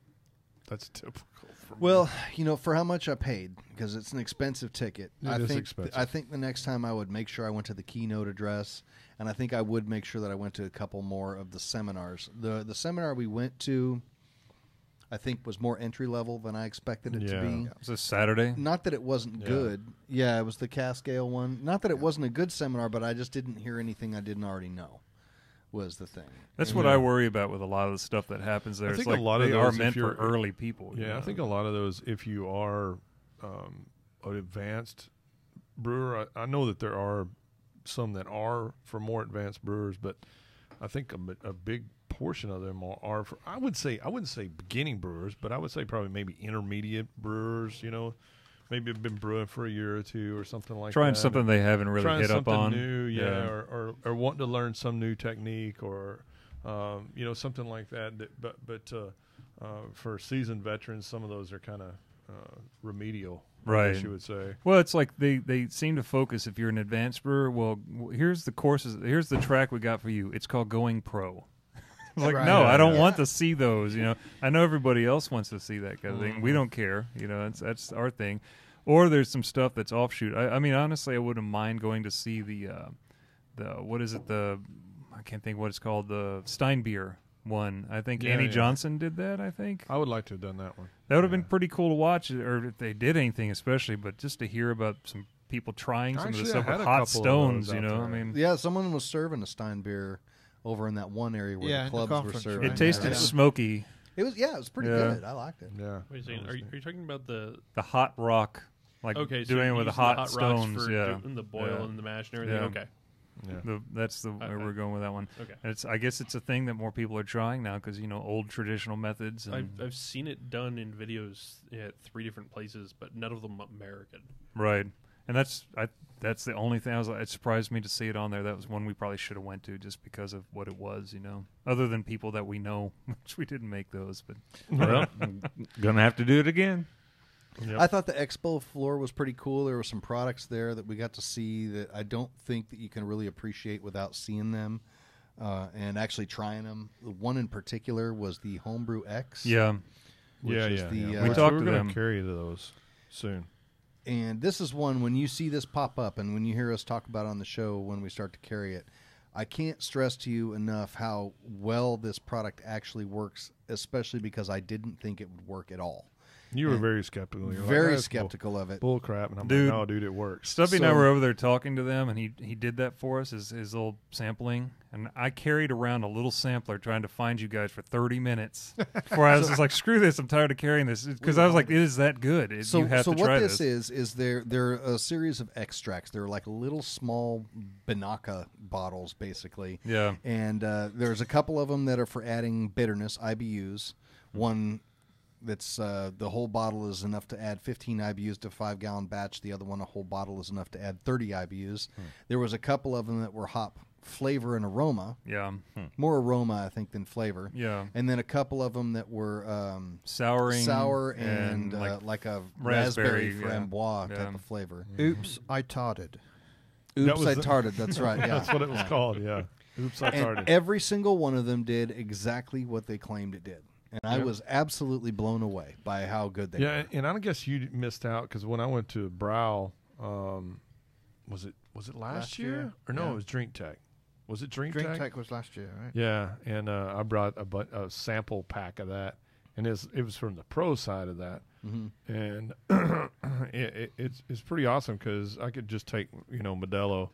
that's typical for me. Well, for how much I paid, because it's an expensive ticket. It I is think expensive. I think the next time I would make sure I went to the keynote address, and I think I would make sure that I went to a couple more of the seminars. The seminar we went to, I think was more entry level than I expected it to Yeah. be. Was this Saturday? Not that it wasn't Yeah. good. Yeah, it was the Cascale one. Not that it wasn't a good seminar, but I just didn't hear anything I didn't already know. Was the thing. That's what I worry about with a lot of the stuff that happens there. I It's think like a lot of they those, are if meant for you're- early people. you Yeah, I know? think a lot of those, if you are an advanced brewer, I know that there are some that are for more advanced brewers, but I think a big portion of them are for, I wouldn't say beginning brewers, but I would say probably maybe intermediate brewers, maybe have been brewing for a year or two or something like trying that. something they haven't really Trying hit up something on. new, or wanting to learn some new technique or something like that. But for seasoned veterans, some of those are kind of remedial, I Right. guess you would say. Well, it's like they seem to focus. If you're an advanced brewer, well, here's the courses. Here's the track we got for you. It's called Going Pro. It's like, Right. no, I don't Yeah. want to see those. I know everybody else wants to see that kind of thing. Mm-hmm. We don't care. That's our thing. Or there's some stuff that's offshoot. I mean, honestly, I wouldn't mind going to see the what is it? I can't think what it's called. The Steinbier one. I think Yeah, Annie yeah. Johnson did that. I think I would like to have done that one. that would have been pretty cool to watch, or if they did anything especially. But just to hear about some people trying some of the Actually, stuff I had with a hot couple of stones. those out I there. mean, Yeah, someone was serving a Stein beer over in that one area where Yeah, the in the clubs were conference, serving. right? it tasted Yeah. smoky. It was pretty Yeah. good. I liked it. Yeah. Wait a second. Are you talking about the The hot rock, like okay? So doing you're it with the using hot, rocks stones. for Yeah, doing the boil Yeah. and the mash and everything. Yeah. Okay. Yeah. That's the where Okay. we're going with that one. Okay. And I guess it's a thing that more people are trying now because old traditional methods. And, I've seen it done in videos at 3 different places, but none of them American. right, and that's the only thing. It surprised me to see it on there. That was one we probably should have went to just because of what it was. Other than people that we know, which we didn't make those, but Well, gonna have to do it again. Yep. I thought the expo floor was pretty cool. There were some products there that we got to see that I don't think that you can really appreciate without seeing them and actually trying them. The one in particular was the Homebrew X. yeah, which Yeah, is yeah, the, yeah. We Which talked we're to gonna them. carry to those soon. And this is one, when you see this pop up and when you hear us talk about it on the show when we start to carry it, I can't stress to you enough how well this product actually works, especially because I didn't think it would work at all. You were And very skeptical. You're like, Very "That's skeptical of it. Bull crap. And I'm Dude. like, no, dude, it works. Stubby and I So- were over there talking to them, and he did that for us, his little sampling. And I carried around a little sampler trying to find you guys for 30 minutes before I was just like, screw this, I'm tired of carrying this. Because I was like, it is that good. You have to what try this is they're a series of extracts. They're like little small Banaka bottles, basically. Yeah. And there's a couple of them that are for adding bitterness, IBUs. One that's the whole bottle is enough to add 15 IBUs to a 5-gallon batch. The other one, a whole bottle, is enough to add 30 IBUs. There was a couple of them that were hop flavor and aroma. Yeah. More aroma, I think, than flavor. Yeah. And then a couple of them that were Souring. sour and like a raspberry yeah. framboise Yeah. type of flavor. Oops, I tarded. Oops, was I the- tarted. That's right. Yeah. That's what it was called. Yeah. Oops, I And started. every single one of them did exactly what they claimed it did. And I Yeah. was absolutely blown away by how good they Yeah, were. and I guess you missed out because when I went to Brew, was it last year? Or no, Yeah. it was Drink Tech. Was it Drink, Drink Tech? Tech was last year, right? Yeah, and I brought a sample pack of that, and it was from the pro side of that, and it's pretty awesome because I could just take Modelo,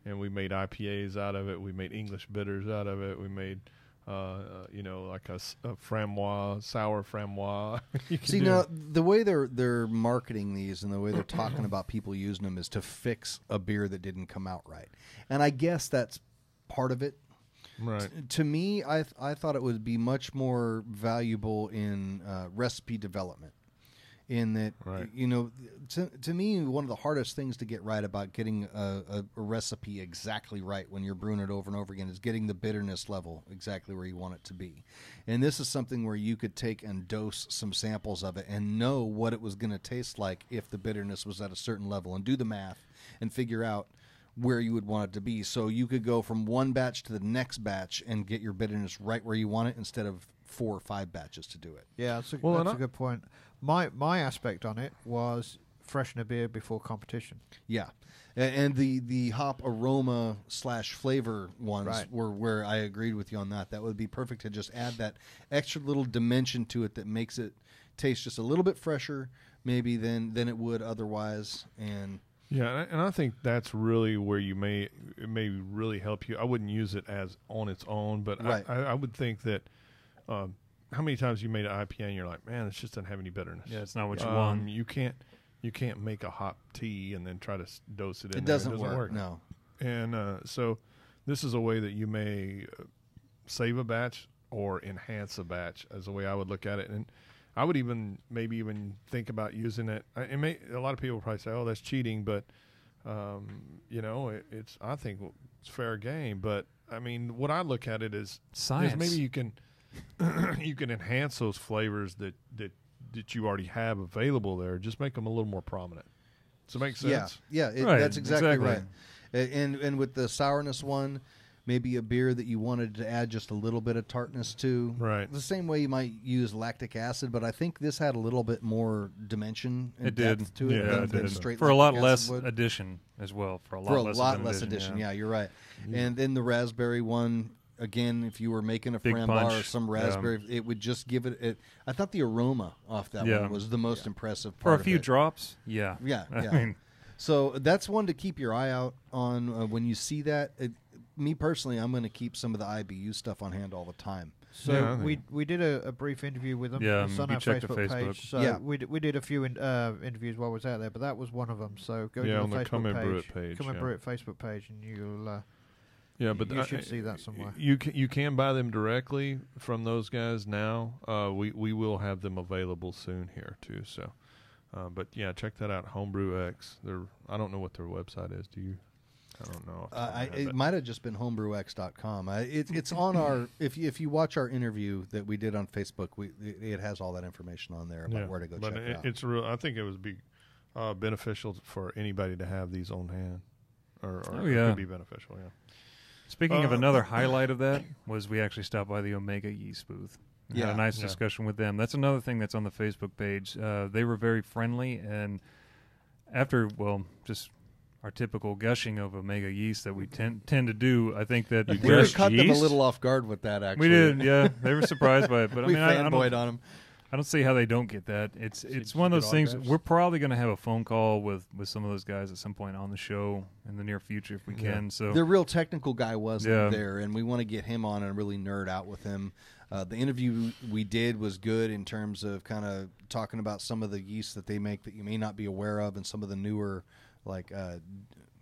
and we made IPAs out of it, we made English bitters out of it, we made like a framboise, sour framboise. You can See, do- now the way they're marketing these and the way they're talking about people using them is to fix a beer that didn't come out right, and I guess that's part of it. right? To me, I thought it would be much more valuable in recipe development. In that, Right. to me, one of the hardest things to get right about getting a recipe exactly right when you're brewing it over and over again is getting the bitterness level exactly where you want it to be. And this is something where you could take and dose some samples of it and know what it was going to taste like if the bitterness was at a certain level and do the math and figure out where you would want it to be. So you could go from one batch to the next batch and get your bitterness right where you want it instead of 4 or 5 batches to do it. Yeah, that's a Well, and good point. My aspect on it was freshen a beer before competition. Yeah. And the hop aroma / flavor ones Right. were where I agreed with you on that. That would be perfect to just add that extra little dimension to it that makes it taste just a little bit fresher, maybe than it would otherwise. And Yeah, and I think that's really where it may really help you. I wouldn't use it as on its own, but Right. I would think that how many times you made an IPA and you're like, man, it just doesn't have any bitterness. Yeah, it's not what you want. You can't make a hop tea and then try to dose it in. it there. doesn't work. No. And so this is a way that you may save a batch or enhance a batch, as the way I would look at it. And I would maybe even think about using it. A lot of people probably say, "Oh, that's cheating," but it's. I think it's fair game. But I mean, what I look at it is Science. maybe you can you can enhance those flavors that you already have available there. Just make them a little more prominent. Does it make sense? Yeah, Right, that's exactly exactly. right. And with the sourness one, maybe a beer that you wanted to add just a little bit of tartness to. Right. The same way you might use lactic acid, but I think this had a little bit more dimension and It did. depth to it Yeah, than, it than did. straight For a lot lactic less acid would. addition as well. For a For a lot lot less less addition. yeah. Yeah, you're right. And then the raspberry one, again, if you were making a Big frambar punch. or some raspberry, it would just give it. I thought the aroma off that Yeah. one was the most impressive For a part few of it. drops, yeah. Yeah, I yeah. mean, So that's one to keep your eye out on when you see that. Me personally, I'm going to keep some of the IBU stuff on hand all the time. So Yeah, I think- we did a brief interview with them. Yeah, It's on you our checked the Facebook Facebook. page. So Yeah. we did a few interviews while I was out there, but that was one of them. So go to on the the Facebook Come and page. Brew It page, Come and yeah. Brew It Facebook page, and you'll Yeah, but you should see that somewhere. You can buy them directly from those guys now. We will have them available soon here too. So, but yeah, check that out. Homebrew X. I don't know what their website is. Do you? I don't know. off the top of my head, It but- might have just been homebrewx.com. It's on our. If you watch our interview that we did on Facebook, it has all that information on there about where to go but check it out. It's real. I think it would be beneficial for anybody to have these on hand, or Oh, it yeah. could be beneficial. Yeah. speaking of another highlight of that was we actually stopped by the Omega Yeast booth. And had Yeah. a nice Yeah. discussion with them. That's another thing that's on the Facebook page. They were very friendly, and after, just our typical gushing of Omega Yeast that we tend to do, I think that we we're- caught them a yeast? little off guard with that. Actually, we did, yeah. They were surprised by it, but I we mean, I fanboyed don't, on them. I don't see how they don't get that. It's one of those get things. autographs? We're probably going to have a phone call with some of those guys at some point on the show in the near future if we Yeah. can. So The real technical guy wasn't Yeah. there, and we want to get him on and really nerd out with him. The interview we did was good in terms of kind of talking about some of the yeasts that they make that you may not be aware of, and some of the newer, like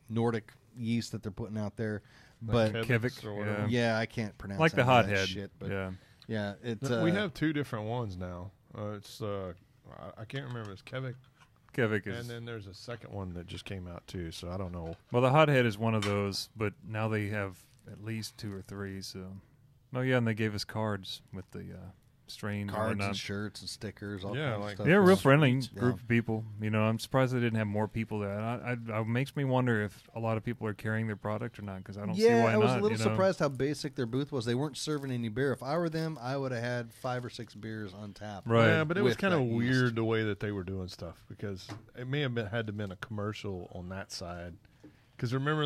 Nordic yeast that they're putting out there. But Kevik, or whatever. yeah, I can't pronounce like the any of that hothead. shit. But Yeah. yeah, it's We have two different ones now. It's I can't remember. It's Kevik, Kevik and is then there's a second one that just came out too. So I don't know. well. The hothead is one of those, but now they have at least 2 or 3. So, oh yeah, and they gave us cards with the strains and cards whatnot. and shirts and stickers. All Yeah, kinds like- of stuff. Yeah, real Yeah. friendly Yeah. group of people. You know, I'm surprised they didn't have more people there. It makes me wonder if a lot of people are carrying their product or not, because I don't see why I was not. a little you know? surprised how basic their booth was. They weren't serving any beer. If I were them, I would have had 5 or 6 beers on tap. Right. Yeah, but it was with kind of that yeast. weird the way that they were doing stuff, because it may have had to been a commercial on that side. Because remember,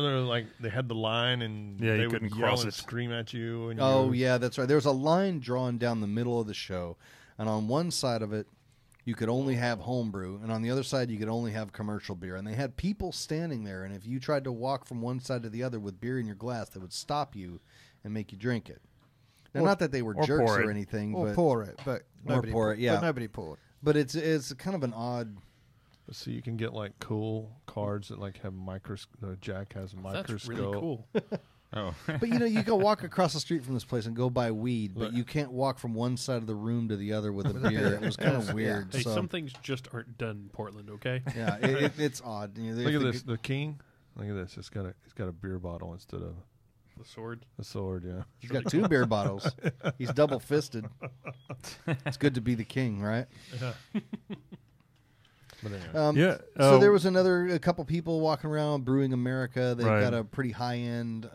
they had the line, and Yeah, you they would couldn't yell cross and it. scream at you. And Oh, yeah, that's right. There was a line drawn down the middle of the show, and on one side of it, you could only have homebrew, and on the other side, you could only have commercial beer. And they had people standing there, and if you tried to walk from one side to the other with beer in your glass, they would stop you and make you drink it. Now, Or- not that they were or jerks pour or it. anything, or but pour it, but nobody pour it, yeah. but nobody poured. but it's kind of an odd. So you can get like cool cards that like have Jack has a microscope. That's really cool. Oh, But you can walk across the street from this place and go buy weed, but Look. you can't walk from one side of the room to the other with a beer. It was kind of weird. Hey, so, some things just aren't done in Portland, okay? yeah, it's odd. You know, Look at they- this, the king. Look at this. It's got a beer bottle instead of The sword. a sword. Yeah. He's got 2 beer bottles. He's double fisted. It's good to be the king, right? But anyway. Yeah. So there was a couple people walking around Brewing America. They've Right. got a pretty high end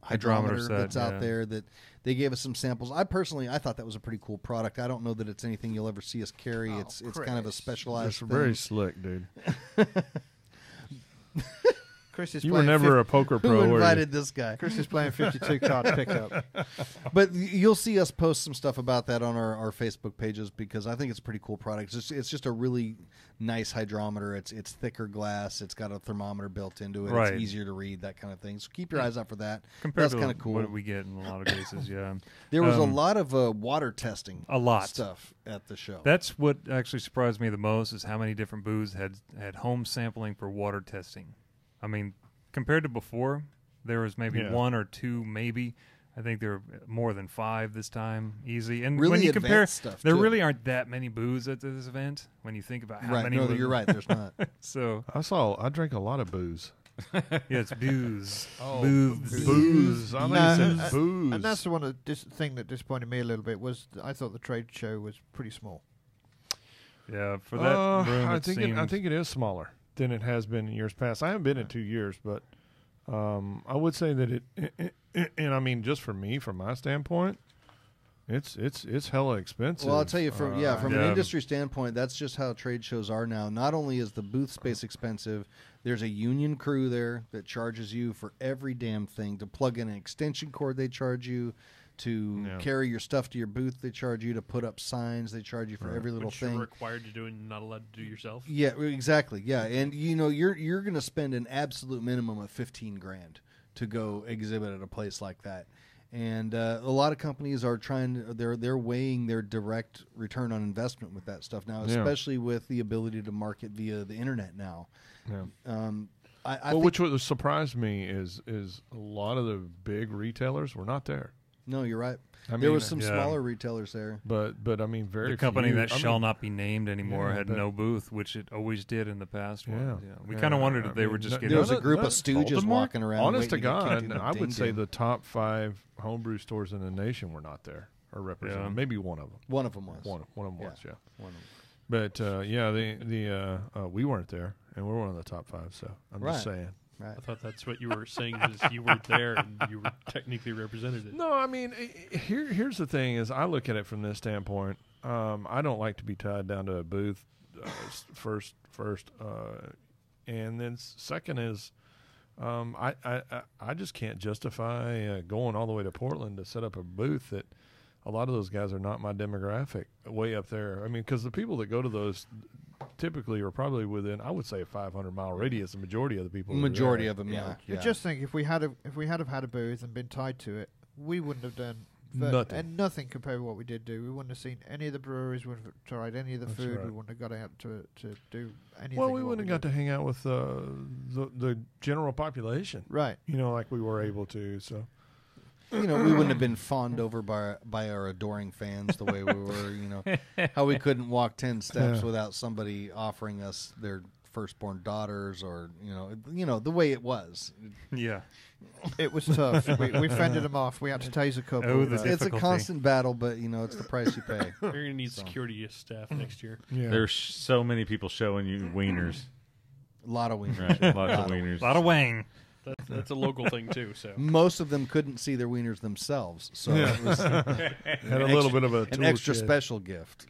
hydrometer set, that's out yeah. there that they gave us some samples. I thought that was a pretty cool product. I don't know that it's anything you'll ever see us carry. Oh, It's kind of a Chris. specialized It's thing. very slick, dude. Chris is You were playing never a poker pro, Who were you? invited this guy? Chris is playing 52 card pickup. But you'll see us post some stuff about that on our Facebook pages because I think it's a pretty cool product. It's just a really nice hydrometer. It's thicker glass. It's got a thermometer built into it. Right. It's easier to read, that kind of thing. So keep your eyes out for that. Compared That's to kind of cool. what we get in a lot of cases, yeah. There was a lot of water testing A lot. stuff at the show. That's what actually surprised me the most is how many different booths had home sampling for water testing. I mean, compared to before, there was maybe one or two, maybe. I think there were more than 5 this time, easy. And Really when you advanced compare, stuff, there too. really aren't that many booths at this event. When you think about how right. many, No, you're right. There's not. So I drank a lot of booze. yeah, it's booze. Oh, Booze. I thought you said booze. And that's the one thing that disappointed me a little bit was I thought the trade show was pretty small. Yeah, for that room, I it think seemed, I think it is smaller than it has been in years past. I haven't been in 2 years, but I would say that and I mean, just for me, from my standpoint, it's hella expensive. Well, I'll tell you from an Yeah. industry standpoint, that's just how trade shows are now. Not only is the booth space expensive, there's a union crew there that charges you for every damn thing. To plug in an extension cord, they charge you. To carry your stuff to your booth, they charge you. To put up signs, they charge you for every little Which thing. you're required to do and not allowed to do yourself. Yeah, exactly. Yeah, and you're going to spend an absolute minimum of $15,000 to go exhibit at a place like that. And a lot of companies are they're weighing their direct return on investment with that stuff now, especially with the ability to market via the internet now. Yeah. I think, which would surprise me is a lot of the big retailers were not there. no, you're right. I There mean, was some yeah. smaller retailers there. but I mean, very the company few. that I shall mean, not be named anymore Yeah, had but- no booth, which it always did in the past. Yeah. We kind of wondered if they I were mean, just no- getting. There was a none group none of stooges Baltimore? walking around. Honest to waiting get God, kicked in the I would say ding-ding. the top 5 homebrew stores in the nation were not there or represented. Yeah. Maybe one of them. One of them was. One of them was, yeah. One of them. But we weren't there, and we're one of the top 5. So I'm Right. just saying. Right. I thought that's what you were saying is you weren't there and you were technically represented it. No, I mean, here's the thing: is I look at it from this standpoint. I don't like to be tied down to a booth. First, and then second is, I just can't justify going all the way to Portland to set up a booth that. A lot of those guys are not my demographic way up there. I mean, because the people that go to those typically are probably within, I would say, a 500-mile radius. The majority of the people. Majority of them, yeah. You just think if we had have had a booth and been tied to it, we wouldn't have done Nothing. and nothing compared to what we did do. We wouldn't have seen any of the breweries. We wouldn't have tried any of the That's food. right. We wouldn't have got out to do anything. Well, we of what wouldn't have got did. to hang out with the general population, Right. like we were able to. So. We wouldn't have been fawned over by our adoring fans the way we were. How we couldn't walk 10 steps Yeah. without somebody offering us their firstborn daughters, or the way it was. Yeah, It was tough. we fended them off. We had to tase a couple. Oh, the but- It's a Difficulty. constant battle, but it's the price you pay. You're going to need security staff next year. Yeah. There's so many people showing you wieners. A lot of wieners. Right, lots of wieners. a lot of wang. That's a local thing too. So Most of them couldn't see their wieners themselves, so Yeah. it was had a little bit of an extra special gift.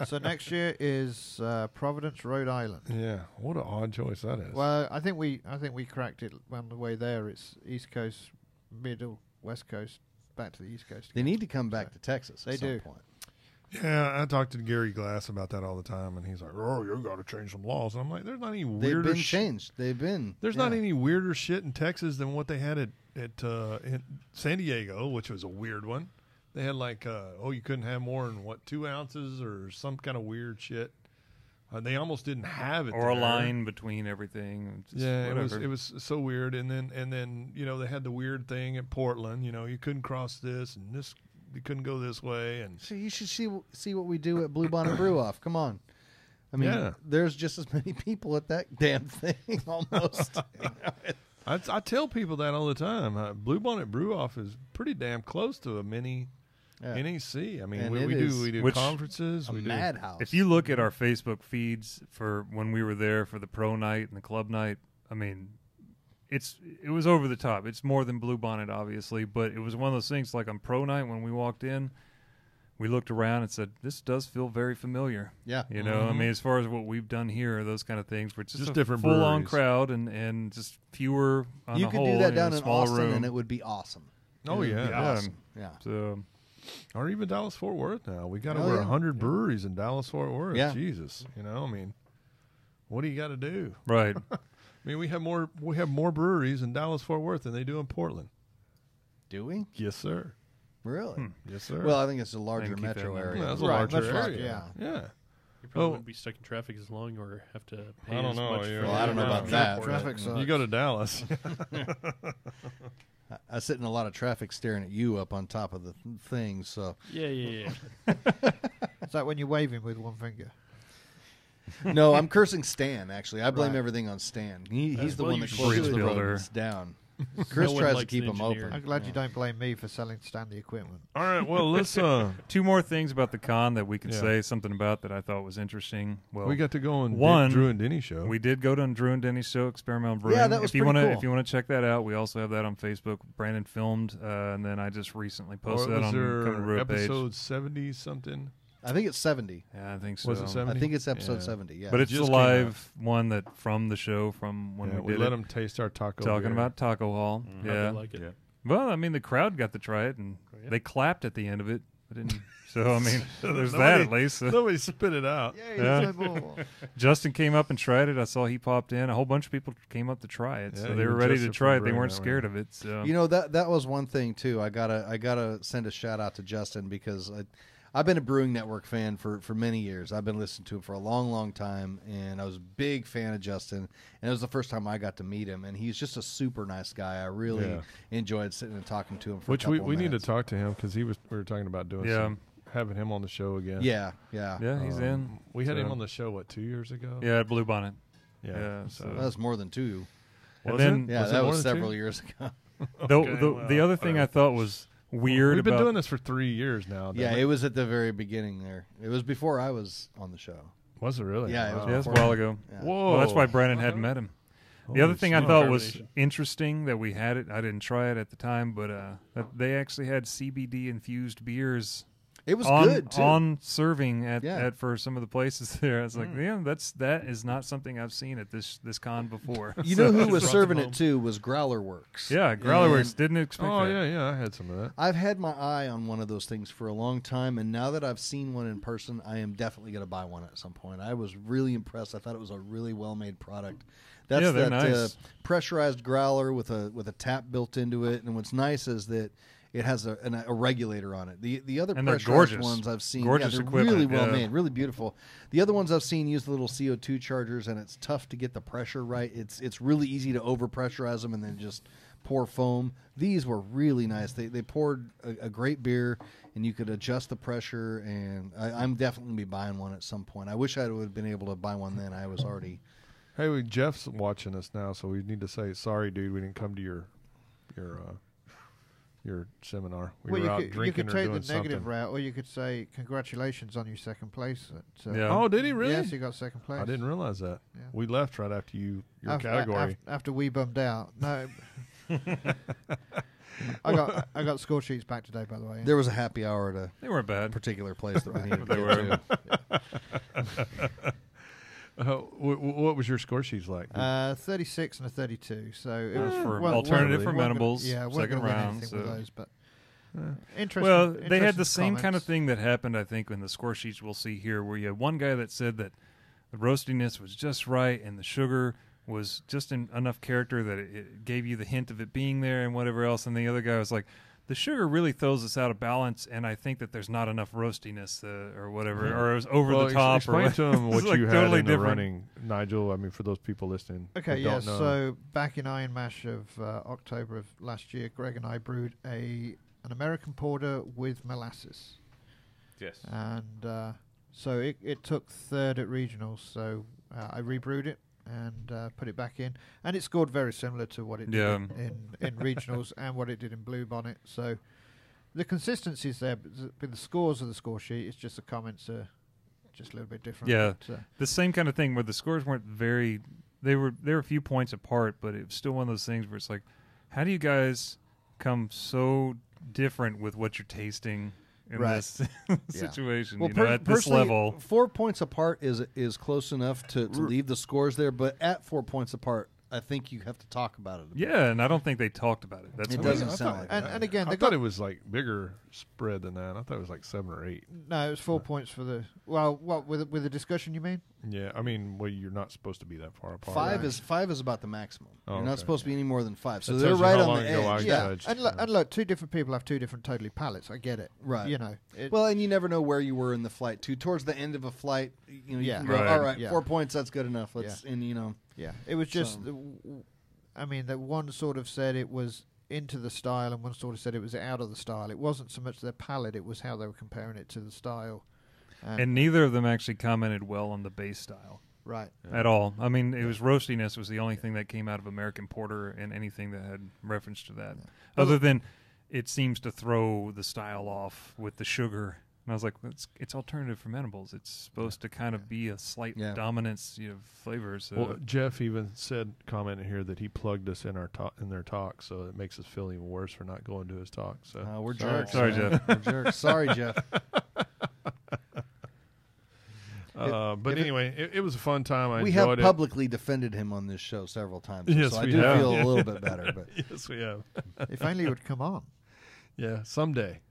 So next year is Providence, Rhode Island. Yeah, what an odd choice that is. Well, I think we cracked it on the way there. It's East Coast, Middle, West Coast, back to the East Coast. They again. need to come back to Texas. They at some do. point. Yeah, I talked to Gary Glass about that all the time, and he's like, "Oh, you got to change some laws." And I'm like, "There's not any They've weirder been shit. changed. They've been. There's yeah. not any weirder shit in Texas than what they had at in San Diego, which was a weird one. They had like, you couldn't have more than 2 ounces or some kind of weird shit. They almost didn't have it Or a there. line between everything. Just Yeah, whatever. it was so weird. And then they had the weird thing at Portland. You couldn't cross this and this. You couldn't go this way. And So you should see what we do at Blue Bonnet Brew Off. Come on. I mean, Yeah. there's just as many people at that damn thing almost. I tell people that all the time. Blue Bonnet Brew Off is pretty damn close to a mini NEC. I mean, And we it do is do conferences. A We do. madhouse. If you look at our Facebook feeds for when we were there for the pro night and the club night, I mean, it was over the top. It's more than Bluebonnet, obviously, but it was one of those things. Like on Pro Night when we walked in, we looked around and said, "This does feel very familiar." Yeah. You know, I mean, as far as what we've done here, those kind of things, we're just a different full-on breweries. crowd and just fewer on You the could whole, do that down a in smaller Austin, room. and it would be awesome. Oh, It would yeah. be Yeah. awesome. Yeah. So Or even Dallas Fort Worth now. We got Oh, over yeah. 100 breweries in Dallas Fort Worth. Yeah. Jesus. You know, I mean, what do you got to do? right. I mean, we have more breweries in Dallas Fort Worth than they do in Portland. Do we? Yes, sir. Really? Yes, sir. Well, I think it's a larger keep that metro in area. Yeah, that's a Right, larger that's right, area. yeah. Yeah. You probably Oh. wouldn't be stuck in traffic as long or have to pay I don't as know, much yeah. for Well, I don't know about that. Traffic but sucks. You go to Dallas. I sit in a lot of traffic staring at you up on top of the thing. So Yeah. Is that when you're waving with one finger? no, I'm cursing Stan. Actually, I blame Right. everything on Stan. He's the well, one you that closes should. the Bridge roads down. Chris one tries to likes keep an them engineer. open. I'm glad you don't blame me for selling Stan the equipment. All right. Well, let's. Two more things about the con that we could Yeah. say something about that I thought was interesting. Well, we got to go on one, Drew and Denny show. we did go to Drew and Denny's show, Experimental Brewing. Yeah, that was if you pretty wanna, cool. If you want to check that out, we also have that on Facebook. Brandon filmed, and then I just recently posted that was on there Come Brew page. episode 70 something? I think it's 70. Yeah, I think so. Was it 70? I think it's episode Yeah. 70. Yeah, But it's the just came live one that from the show from when Yeah, we we did let it. them taste our taco. Talking beer. about Taco Hall. How'd Yeah. they like it? Well, I mean, the crowd got to try it, and Oh, yeah? they clapped at the end of it. They didn't. So I mean, there's that Nobody- at least. Nobody spit it out. Yeah. more. Justin came up and tried it. I saw he popped in. A whole bunch of people came up to try it, Yeah, so they were even ready Justin to try from it. They Brew weren't that scared way. of it. So You know that was one thing too. I gotta send a shout out to Justin because I've been a Brewing Network fan for many years. I've been listening to him for a long time, and I was a big fan of Justin. And it was the first time I got to meet him, and he's just a super nice guy. I really Yeah. enjoyed sitting and talking to him for Which a we couple need to minutes. talk to him because we were talking about doing Yeah. having him on the show again. Yeah. yeah, he's in. We had him So- on the show 2 years ago. Yeah, at Bluebonnet. Yeah. Yeah, so so- That's more than two. And Was then it? Yeah, Was it that more was than several 2? years ago. the other thing I thought was weird We've been about doing this for 3 years now. Yeah, damn it was at the very beginning there. It was before I was on the show. was it really? Yeah, it was Wow. yeah, it's a while ago. Yeah. Whoa. Well, that's why Brandon hadn't met him. The Holy other thing I smokes. thought was Carbonation. interesting that we had it. I didn't try it at the time, but that they actually had CBD infused beers It was on good too. on serving at Yeah. for some of the places there. I was like, yeah, that is not something I've seen at this con before. You know who Just was brought serving them it home. too was Growler Works. Yeah, Growlerworks And didn't expect Oh that. yeah, I had some of that. I've had my eye on one of those things for a long time, and now that I've seen one in person, I am definitely going to buy one at some point. I was really impressed. I thought it was a really well-made product. That's Yeah, they're that nice. pressurized growler with a tap built into it, and what's nice is that it has a regulator on it. The other And they're pressurized gorgeous. ones I've seen, Gorgeous they're equipment, really well yeah. made, really beautiful. The other ones I've seen use the little CO2 chargers, and it's tough to get the pressure right. It's really easy to overpressurize them and then just pour foam. These were really nice. They poured a great beer, and you could adjust the pressure. And I'm definitely gonna be buying one at some point. I wish I would have been able to buy one then. I was already. Hey, Jeff's watching us now, so we need to say sorry, dude. We didn't come to your seminar. We Well, were out you drinking could or take doing the negative something. route, or you could say congratulations on your second place. At, Yeah. Oh, did he really? Yes, you got second place. I didn't realize that. Yeah. We left right after your category. After we bummed out. No. I got score sheets back today, by the way. There was a happy hour at a They weren't bad. particular place that we needed to They get were. to. What was your score sheets like? 36 and a 32. So it was For well, alternative really. fermentables, Yeah, we're second going to win round. anything So. with those, but interesting. Well, they had interesting the same kind of comments. thing that happened, I think, in the score sheets we'll see here, where you had one guy that said that the roastiness was just right and the sugar was just in enough character that it gave you the hint of it being there and whatever else, and the other guy was like, the sugar really throws us out of balance, and I think that there's not enough roastiness or whatever, or it was over well, the top. explain or to them what It's like you had totally in the different. running, Nigel. I mean, for those people listening. Okay, that yeah. don't know. So back in Iron Mash of October of last year, Greg and I brewed an American porter with molasses, Yes. and so it took third at regionals. So I rebrewed it and put it back in, and it scored very similar to what it did Yeah. in regionals and what it did in Bluebonnet. So the consistency is there, but the scores of the score sheet, it's just the comments are just a little bit different. Yeah. But, The same kind of thing where the scores weren't very they were a few points apart, but it was still one of those things where it's like, how do you guys come so different with what you're tasting in Right. this situation? Well, At this personally, level, 4 points apart is close enough to leave the scores there, but at 4 points apart, I think you have to talk about it. A bit. yeah, and I don't think they talked about it. That's It what- doesn't sound like that. And again, I they thought got it was like bigger spread than that. I thought it was like 7 or 8. no. It was 4 points for the. Well, what with the discussion you mean? Yeah, I mean, well, you're not supposed to be that far apart. Five is about the maximum. Oh, You're not okay. supposed to be any more than 5. So That they're tells you right how on long the ago I edge. Yeah, judged. and look, 2 different people have 2 different totally palates. I get it. Right. You know. It, Well, and you never know where you were in the flight too. Towards the end of a flight, you Yeah. can go, Right. all right, Yeah. 4 points, that's good enough. Let's and yeah. It was just. So- I mean, that one sort of said it was into the style, and one sort of said it was out of the style. It wasn't so much their palate; it was how they were comparing it to the style. and neither of them actually commented well on the base style Right. at all. I mean, it was roastiness was the only thing that came out of American Porter and anything that had reference to that. Other than it seems to throw the style off with the sugar. And I was like, it's alternative fermentables. It's supposed to kind of be a slight dominance flavor. So Well, Jeff even commented here that he plugged us in in their talk, so it makes us feel even worse for not going to his talk. So we're Sorry. jerks. Sorry, man. Jeff. We're jerks. Sorry, Jeff. But anyway, it was a fun time. I We have enjoyed it. publicly defended him on this show several times, Yes, so I we do have. feel a little bit better. But Yes, we have. If only it would come on. Yeah, someday.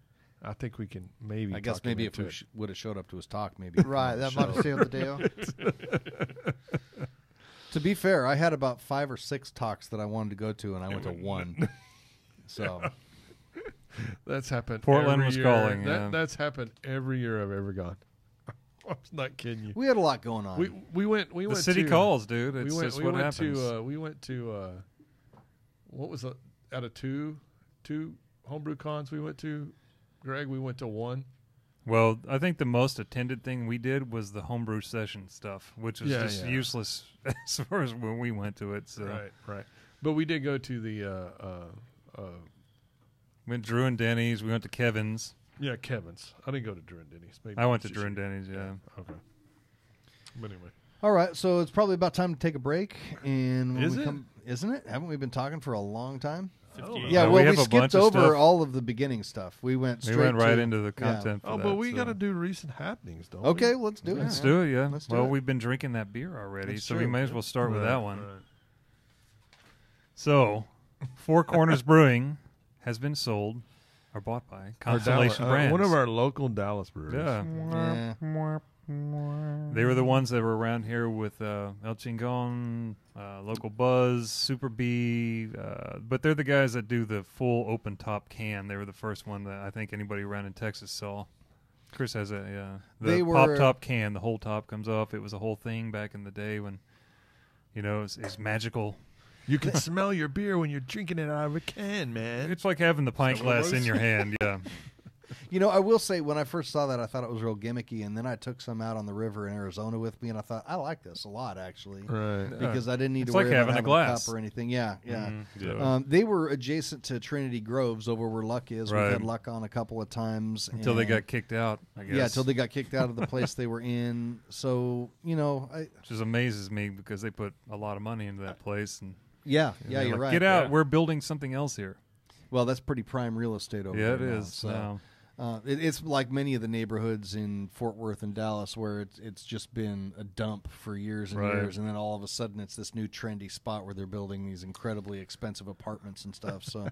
I think we can maybe. I guess talk him maybe if into we it. would have showed up to his talk, maybe Right. That might have sealed the deal. To be fair, I had about 5 or 6 talks that I wanted to go to, and I went to 1. So That's happened. Portland every was year. calling, yeah. That's happened every year I've ever gone. I'm not kidding you. we had a lot going on. We went. the city to, calls, dude. It's we went. just We what went happens. to. We went to. What was it? Out of two homebrew cons we went to, Greg. We went to 1. Well, I think the most attended thing we did was the homebrew session stuff, which was just useless as far as when we went to it. So Right. But we did go to the. went Drew and Denny's. We went to Kevin's. Yeah, Kevin's. I didn't go to Drew and Denny's. Maybe I went to you Drew and should. Denny's. Yeah. Okay. But anyway. All right, so it's probably about time to take a break. And when Is we it? come, isn't it? Haven't we been talking for a long time? 58. Yeah, we well, have we a bunch skipped of over stuff. all of the beginning stuff. We went straight We went right to, into the content. For Oh, that, but we so. got to do recent happenings, don't Okay, we? let's do it. Let's do it. Yeah. Let's do Well, it. we've been drinking that beer already, That's so we true. may as well start with Right, that one. right. So, Four Corners Brewing has been sold or bought by Our Constellation Dallas- Brands. one of our local Dallas breweries. Yeah. Yeah. They were the ones that were around here with El Chingon, Local Buzz, Super B, but they're the guys that do the full open top can. They were the first one that I think anybody around in Texas saw. Chris has a They the were- pop top can. The whole top comes off. It was a whole thing back in the day when, it's magical. You can smell your beer when you're drinking it out of a can, man. It's like having the pint Is that what it glass in was? your hand. Yeah. I will say when I first saw that, I thought it was real gimmicky, and then I took some out on the river in Arizona with me, and I thought, I like this a lot, actually. Right. Because I didn't need It's to like worry about having a having glass. cup or anything. Yeah, yeah. Yeah. They were adjacent to Trinity Groves over where Luck is. Right. We've had Luck on a couple of times. Until they and- got kicked out, I guess. Yeah, until they got kicked out of the place they were in. So, Which just amazes me because they put a lot of money into that place. And yeah, they're you're like, right. Get out. Yeah. We're building something else here. Well, that's pretty prime real estate over Yeah, there it now, is. So. Now. It's like many of the neighborhoods in Fort Worth and Dallas where it's just been a dump for years and Right. years, and then all of a sudden it's this new trendy spot where they're building these incredibly expensive apartments and stuff. So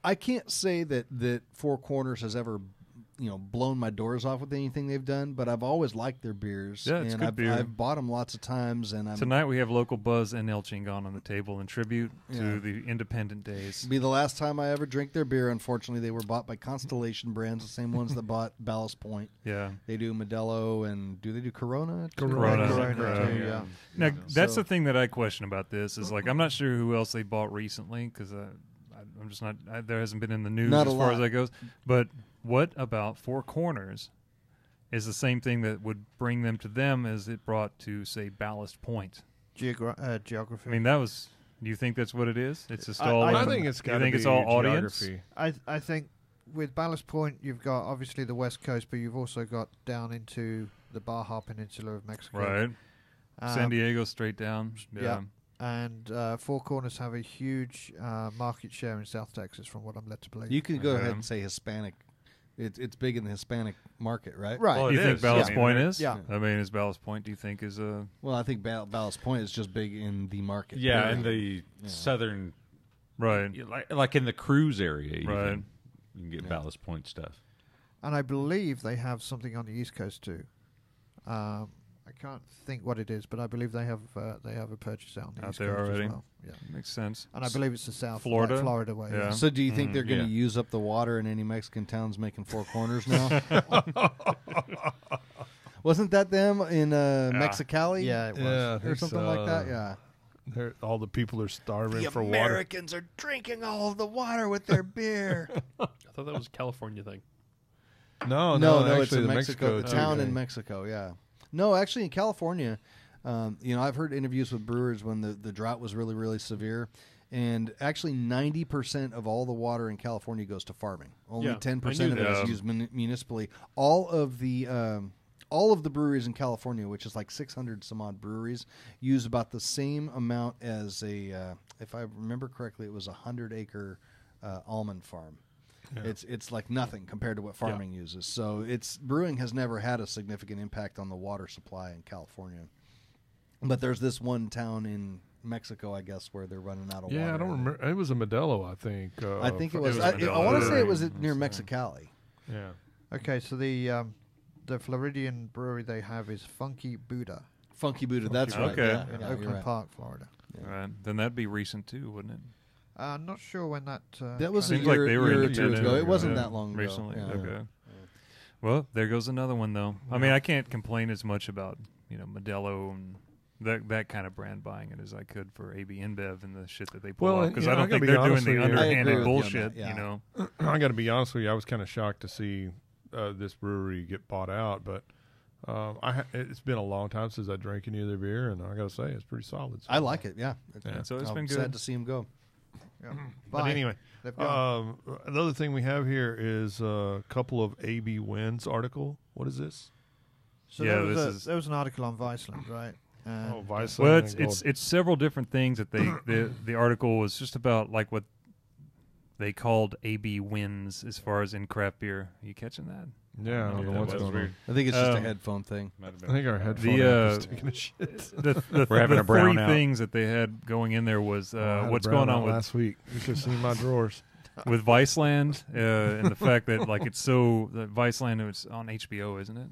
I can't say that Four Corners has ever blown my doors off with anything they've done, but I've always liked their beers. Yeah, it's and good beer. I've bought them lots of times, and Tonight we have Local Buzz and El Chingon on the table in tribute Yeah. to the independent days. Be the last time I ever drink their beer. Unfortunately, they were bought by Constellation Brands, the same ones that bought Ballast Point. Yeah. They do Modelo, and do they do Corona? Corona. Corona, too, yeah. Now, that's So- the thing that I question about this is like I'm not sure who else they bought recently because I'm just not. There hasn't been in the news Not as a far lot. as that goes. But what about Four Corners is the same thing that would bring them to them as it brought to say Ballast Point? Geography. I mean, that was. Do you think that's what it is? It's just I- all. I I open- think it's you got to think be it's all audience. geography. I think with Ballast Point, you've got obviously the West Coast, but you've also got down into the Baja Peninsula of Mexico. Right. San Diego straight down. Yeah. And Four Corners have a huge market share in South Texas, from what I'm led to believe. You can go ahead and say Hispanic. It's big in the Hispanic market, right? Right. Well, Do you it think is. Ballast Yeah. Point is? Yeah. I mean, is Ballast Point, do you think, is a... Well, I think Ballast Point is just big in the market. Yeah, period. in the southern, Right. like in the cruise area, even, Right. you can get Ballast Point stuff. And I believe they have something on the East Coast too. I can't think what it is, but I believe they have a purchase out on the Out East there Coast already? as well. Yeah. Makes sense. And I believe it's the South Florida? like Florida way. Yeah. So, do you think they're going to yeah. use up the water in any Mexican towns making Four Corners now? Wasn't that them in Mexicali? Yeah, it was. Yeah, I or think something like that. Yeah. all the people are starving The for water. Americans are drinking all of the water with their beer. I thought that was a California thing. No, no, actually, it's in the Mexico. The town okay. in Mexico. Yeah. No, actually, in California, I've heard interviews with brewers when the drought was really, really severe. And actually, 90% of all the water in California goes to farming. Only Yeah, 10% I of knew it that. is used municipally. All of the breweries in California, which is like 600 some odd breweries, use about the same amount as if I remember correctly, it was a 100-acre almond farm. Yeah. It's like nothing compared to what farming uses. So brewing has never had a significant impact on the water supply in California. But there's this one town in Mexico, I guess, where they're running out of water. Yeah, I don't remember. It was a Modelo, I think. I think it was. was I Modelo. want to say it was That's near right. Mexicali. Yeah. Okay, so the Floridian brewery they have is Funky Buddha Funky Buddha. That's right. Okay. Yeah, in yeah, you're Oakland right. Park, Florida. Right. Then that'd be recent, too, wouldn't it? I'm not sure when that. That was a Seems like year, they were year or two independent. ago. It wasn't Yeah. that long ago. Recently. Yeah. Okay. Well, there goes another one, though. I mean, I can't complain as much about, Modelo and that kind of brand buying it as I could for AB InBev and the shit that they pull Well, off. Because you I know, I don't gotta think be they're doing honest the with you. I agree underhanded with you on bullshit, that, yeah. I got to be honest with you. I was kind of shocked to see this brewery get bought out, but it's been a long time since I drank any of their beer, and I got to say it's pretty solid. So. I like it. Yeah. So it's I'm been sad good. to see him go. Yeah. But anyway, They've gone. another thing we have here is a couple of AB wins article. What is this? So Yeah, there was an article on Viceland, right? And, Vice. Well, it's several different things that they the article was just about like what they called AB wins as far as in craft beer. Are you catching that? Yeah, I don't know what's going on. I think it's just a headphone thing. I think our headphone The, app is taking a shit. We're having a brown three out. things that they had going in there was I had a what's brown going on out with last week? You should have seen my drawers. with Viceland and the fact that like it's so that Viceland it's on HBO, isn't it?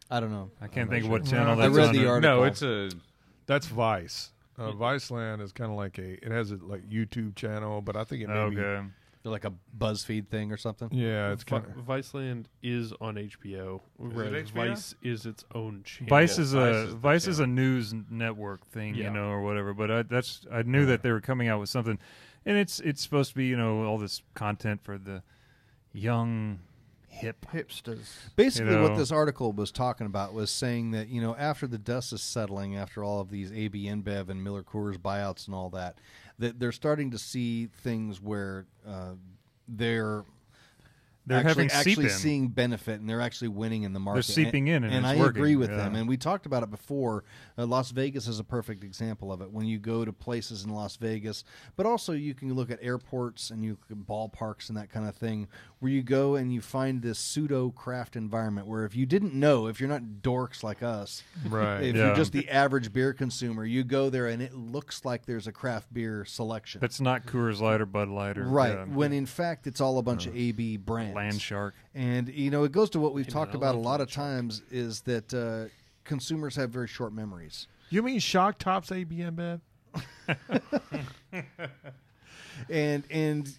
I don't know. I can't I'm think not of what sure. channel I that's read on. the article. No, it's a That's Vice. Viceland is kind of like it has a like YouTube channel, but I think it may be. Okay. Like a BuzzFeed thing or something. Yeah, it's kind of. Viceland is on HBO, whereas HBO? Vice is its own channel. Vice is Vice is the a news network thing, Yeah. or whatever. But I knew that they were coming out with something, and it's supposed to be all this content for the young, hip. hipsters. Basically, what know. this article was talking about was saying that, after the dust is settling, after all of these AB InBev and Miller Coors buyouts and all that they're starting to see things where they're having actually seep in. seeing benefit, and they're actually winning in the market. They're seeping in, and it's I working, agree with yeah. them. And we talked about it before. Las Vegas is a perfect example of it. When you go to places in Las Vegas, but also you can look at airports and you can ballparks and that kind of thing, where you go and you find this pseudo craft environment where if you didn't know, if you're not dorks like us, Right. if Yeah. you're just the average beer consumer, you go there and it looks like there's a craft beer selection. That's not Coors Light or Bud Light or Right, when in fact it's all a bunch of AB brands. Land Shark. And, it goes to what we've talked I about a love lot Land of times is that consumers have very short memories. You mean Shock Top's AB InBev? And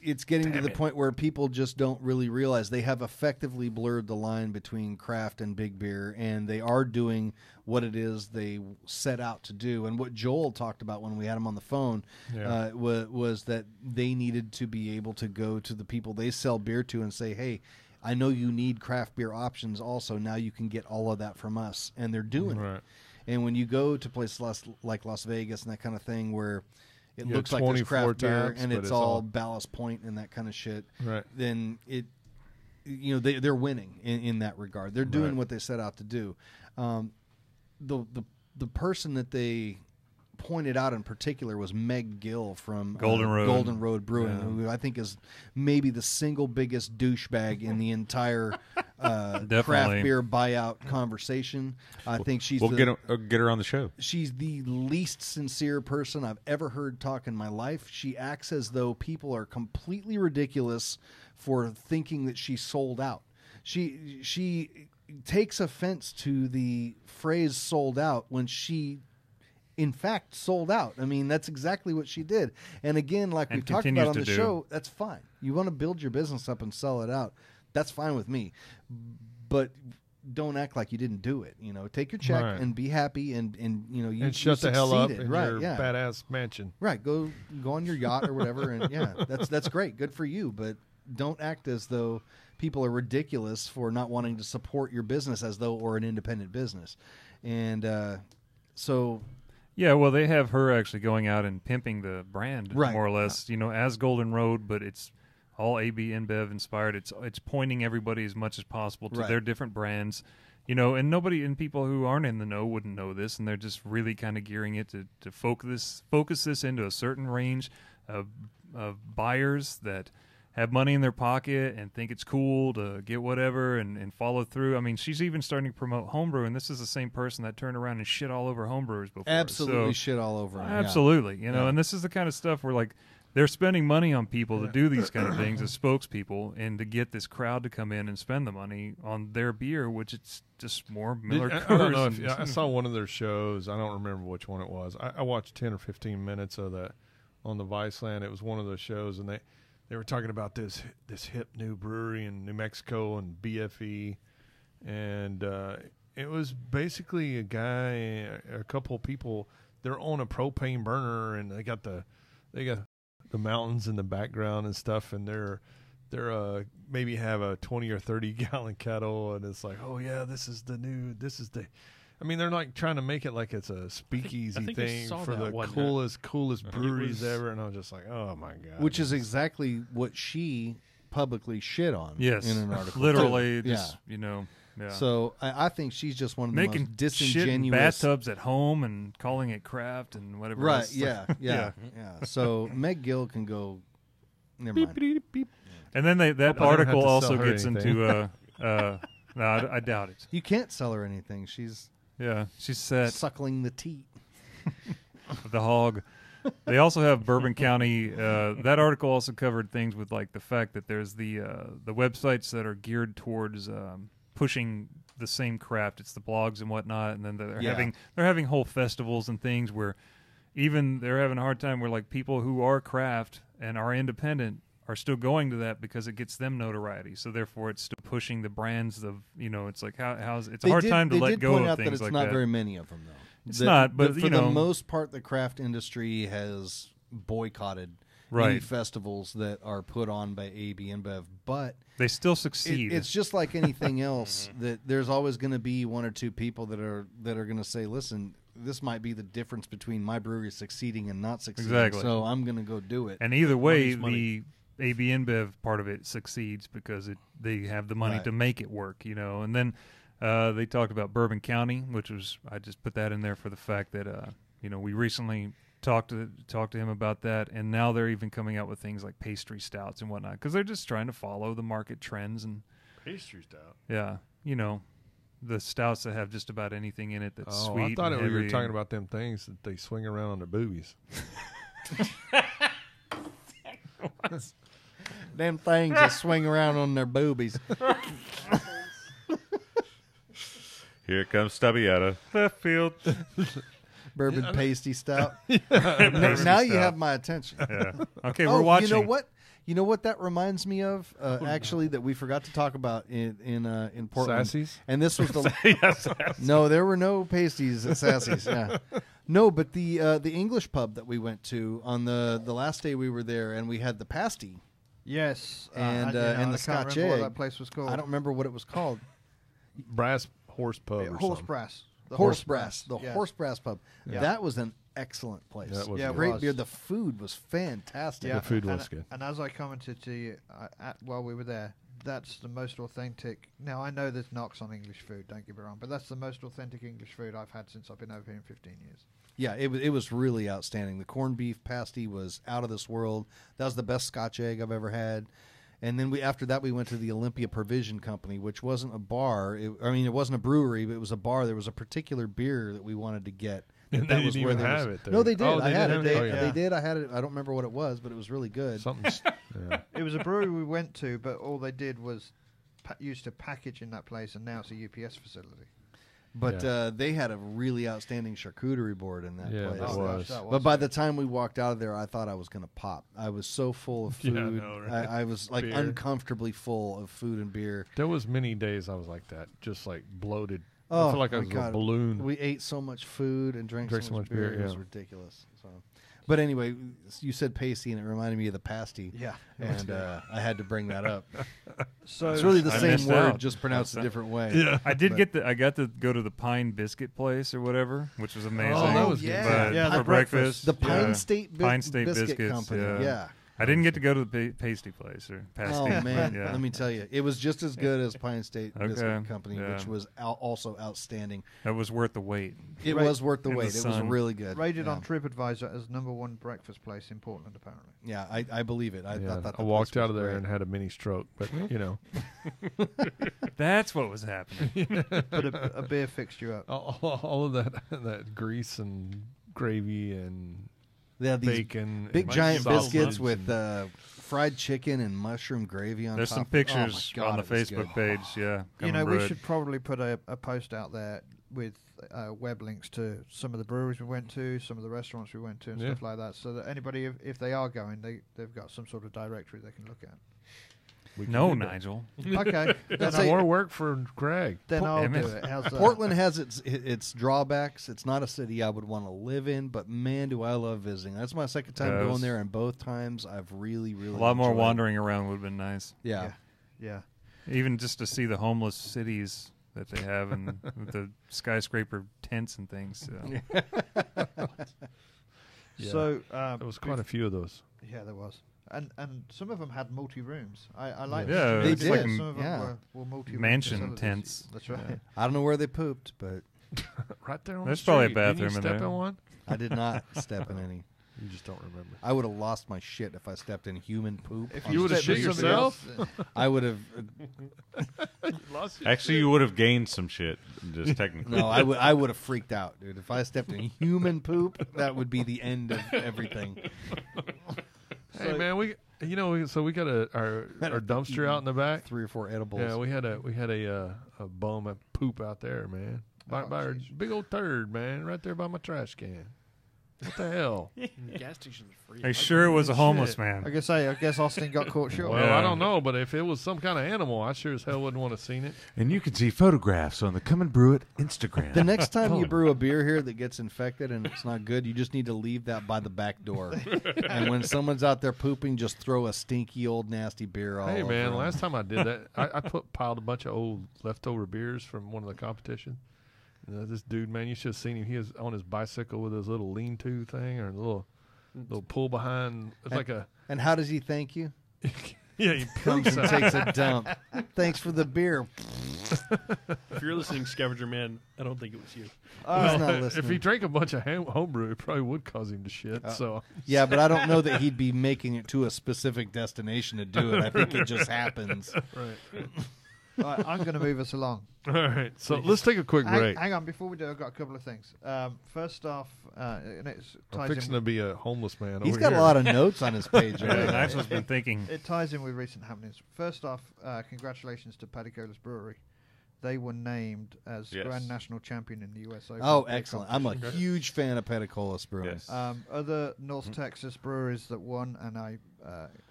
it's getting to the point where people just don't really realize they have effectively blurred the line between craft and big beer, and they are doing what it is they set out to do. And what Joel talked about when we had him on the phone Yeah. was that they needed to be able to go to the people they sell beer to and say, hey, I know you need craft beer options also. Now you can get all of that from us. And they're doing it. Right. And when you go to places like Las Vegas and that kind of thing where it You looks have like there's 24 craft beer taps, and but it's it's all all- Ballast Point and that kind of shit, Right. then they're winning in that regard. They're doing Right. what they set out to do. The the person that they pointed out in particular was Meg Gill from Golden Road Brewing, who I think is maybe the single biggest douchebag in the entire craft beer buyout conversation. I think she's We'll get her on the show. She's the least sincere person I've ever heard talk in my life. She acts as though people are completely ridiculous for thinking that she sold out. She takes offense to the phrase sold out when she in fact sold out. I mean, that's exactly what she did. And again, like we've talked about on the show, that's fine. You want to build your business up and sell it out. That's fine with me. But don't act like you didn't do it. You know, take your check and be happy and you know, you shut the hell up in your yeah. badass mansion. Right. Go on your yacht or whatever, and yeah, that's great. Good for you, but don't act as though people are ridiculous for not wanting to support your business as though or an independent business. And so yeah, well, they have her actually going out and pimping the brand more or less, you know, as Golden Road, but it's all AB InBev inspired. It's pointing everybody as much as possible to their different brands, you know, and people who aren't in the know wouldn't know this, and they're just really kind of gearing it to focus this into a certain range of buyers that have money in their pocket and think it's cool to get whatever and follow through. I mean, she's even starting to promote homebrew, and this is the same person that turned around and shit all over homebrewers before. Absolutely shit all over them. Absolutely. You know, and this is the kind of stuff where, like, they're spending money on people to do these kind of things as spokespeople and to get this crowd to come in and spend the money on their beer, which it's just more Miller Coors. I don't know if I saw one of their shows. I don't remember which one it was. I watched 10 or 15 minutes of that on the Viceland. It was one of those shows, and they were talking about this hip new brewery in New Mexico and BFE, and it was basically a guy, a couple of people. They're on a propane burner, and they got the mountains in the background and stuff, and they're maybe have a 20 or 30 gallon kettle, and it's like, oh yeah, this is the. I mean, they're like trying to make it like it's a speakeasy thing for the coolest breweries ever, and I was just like, oh my god. Which is exactly what she publicly shit on. Yes, in an article. Literally, just you know. Yeah. So I think she's just one of the most disingenuous. Shit in bathtubs at home and calling it craft and whatever. Right? Else. Yeah. So Meg Gill can go. Never mind. Beep. And then that article also gets into. No, I doubt it. You can't sell her anything. She's set suckling the teat. The hog. They also have Bourbon County. That article also covered things with like the fact that there's the websites that are geared towards pushing the same craft. It's the blogs and whatnot, and then they're having whole festivals and things where even they're having a hard time where like people who are craft and are independent are still going to that because it gets them notoriety. So therefore, it's still pushing the brands of, you know, it's like how's it's a hard time to let go of things like that. It's not very many of them though. It's not, but for the most part, the craft industry has boycotted any festivals that are put on by AB InBev, but they still succeed. It's just like anything else that there's always going to be one or two people that are going to say, "Listen, this might be the difference between my brewery succeeding and not succeeding." Exactly. So I'm going to go do it. And either way, the AB InBev part of it succeeds because they have the money to make it work, you know. And then they talked about Bourbon County, which was I just put that in there for the fact that you know, we recently talked to him about that, and now they're even coming out with things like pastry stouts and whatnot because they're just trying to follow the market trends. And pastry stout, yeah, you know, the stouts that have just about anything in it that's sweet. I thought and we were heavy. talking about them things that they swing around on their boobies. Them things that swing around on their boobies. Here comes Stubby out of left field. Bourbon pasty stout. Now you have my attention. Yeah. Okay, we're watching. You know what that reminds me of? Actually, that we forgot to talk about in Portland. Sassy's? And this was the Yes. no, there were no pasties at Sassy's. Yeah, no, but the English pub that we went to on the last day we were there, and we had the pasty. Yes, and the Scotch egg. What that place was called. I don't remember what it was called. Brass Horse Pub. or Horse something. Brass. The Horse Brass. The Yeah. Horse Brass pub. Yeah. That was an excellent place. That was Yeah, good. Great was. beer. The food was fantastic. Yeah, The food and, was good. And as I commented to you while we were there, that's the most authentic. Now, I know there's knocks on English food, don't get me wrong, but that's the most authentic English food I've had since I've been over here in 15 years. Yeah, it was really outstanding. The corned beef pasty was out of this world. That was the best Scotch egg I've ever had. And then after that we went to the Olympia Provision Company, which wasn't a bar. It wasn't a brewery, but it was a bar. There was a particular beer that we wanted to get. And that they was didn't where even there have was, it there. No, they did. Oh, I had it. they They did. I had it. I don't remember what it was, but it was really good. Something's, yeah. It was a brewery we went to, but all they did was used to package in that place, and now it's a UPS facility. But they had a really outstanding charcuterie board in that Yeah, place. that was. But by the time we walked out of there, I thought I was going to pop. I was so full of food. Yeah, I know, right? I was like Beer. uncomfortably full of food and beer. There was many days I was like that, just like bloated. Oh, I feel like I my was God. a balloon. We ate so much food and drank Drank so much beer. It was yeah. ridiculous. So, but anyway, you said pasty, and it reminded me of the pasty. Yeah. And I had to bring that up. So It's really the I same missed word, out. just pronounced a different way. Yeah. I did But- I got to go to the Pine Biscuit place or whatever, which was amazing. Oh, that was good. yeah. But Yeah, the for breakfast. breakfast. The Pine yeah. State, Pine State Biscuit Biscuits, Company. yeah. Yeah. I didn't get to go to the pasty place or pasty. Oh man, yeah. let me tell you, it was just as good as Pine State Okay, Biscuit Company, yeah. which was also outstanding. That was worth the wait. It Right was worth the in the wait. It was sun. really good. rated yeah. on TripAdvisor as #1 breakfast place in Portland, apparently. Yeah, I believe it. I Yeah, thought I walked out of there and had a mini stroke, but you know, That's what was happening. But a beer fixed you up. all of that grease and gravy and they had these bacon, big and giant sausage biscuits and- with fried chicken and mushroom gravy on There's top. some of it. pictures Oh my God, on the it was Facebook good. page. Yeah, You Come know, and we Brew It. should probably put a post out there with web links to some of the breweries we went to, some of the restaurants we went to, and Yeah. stuff like that, so that anybody, if they are going, they've got some sort of directory they can look at. we can No, do that. Nigel. Okay, That's say- more work for Greg. then I'll Damn do it. it. How's that? Portland has its drawbacks. It's not a city I would want to live in, but man, do I love visiting. That's my second time Yeah, it going was- there, and both times I've really A lot more enjoyed it. wandering around would have been nice. Yeah. Yeah. Even just to see the homeless cities that they have and with the skyscraper tents and things. So. Yeah. So There was quite a few of those. yeah, there was. And some of them had multi rooms. I like Yeah, They it's did. like Some of them yeah. were multi mansion tents. That's right. Yeah. I don't know where they pooped, but Right there on There's the probably a street. Didn't bathroom you in step there. in one? I did not step in any. You just don't remember. I would have lost my shit if I stepped in human poop. If on you the would've street. shit yourself? I would have. Actually, you would have gained some shit, just technically. No, I would have freaked out, dude. If I stepped in human poop, that would be the end of everything. Hey man, we got our dumpster out in the back. 3 or 4 edibles. Yeah, we had a bum of poop out there, man. By our jeez. big old turd, man, right there by my trash can. What the hell? Gas station's free. Are you sure it was a homeless Shit. man? I guess Austin got caught short. Well, Yeah. I don't know, but if it was some kind of animal, I sure as hell wouldn't want to seen it. And you can see photographs on the Come and Brew It Instagram. The next time you brew a beer here that gets infected and it's not good, you just need to leave that by the back door. And when someone's out there pooping, just throw a stinky old nasty beer all Hey over man, 'em. last time I did that, I piled a bunch of old leftover beers from one of the competition. This dude, man, you should have seen him. He was on his bicycle with his little lean-to thing or a little pull behind. It's like a And how does he thank you? yeah. He Comes and takes a dump. Thanks for the beer. If you're listening, Scavenger Man, I don't think it was you. He's not if listening. he drank a bunch of homebrew, it probably would cause him to shit. So Yeah, but I don't know that he'd be making it to a specific destination to do it. I think it just happens. right. Right, I'm going to move us along. All right, so let's take a quick break. Hang on, before we do, I've got a couple of things. First off, and it I'm ties fixing in. to be a homeless man. He's over got here. a lot of notes on his page. Yeah, already. Nigel's been thinking. It ties in with recent happenings. First off, congratulations to Paddy Cola's Brewery. They were named as Yes. Grand National Champion in the US Open. Oh, beer excellent. I'm a competition. huge fan of Peticolas Brewing. Yes. Other North Texas breweries that won, and I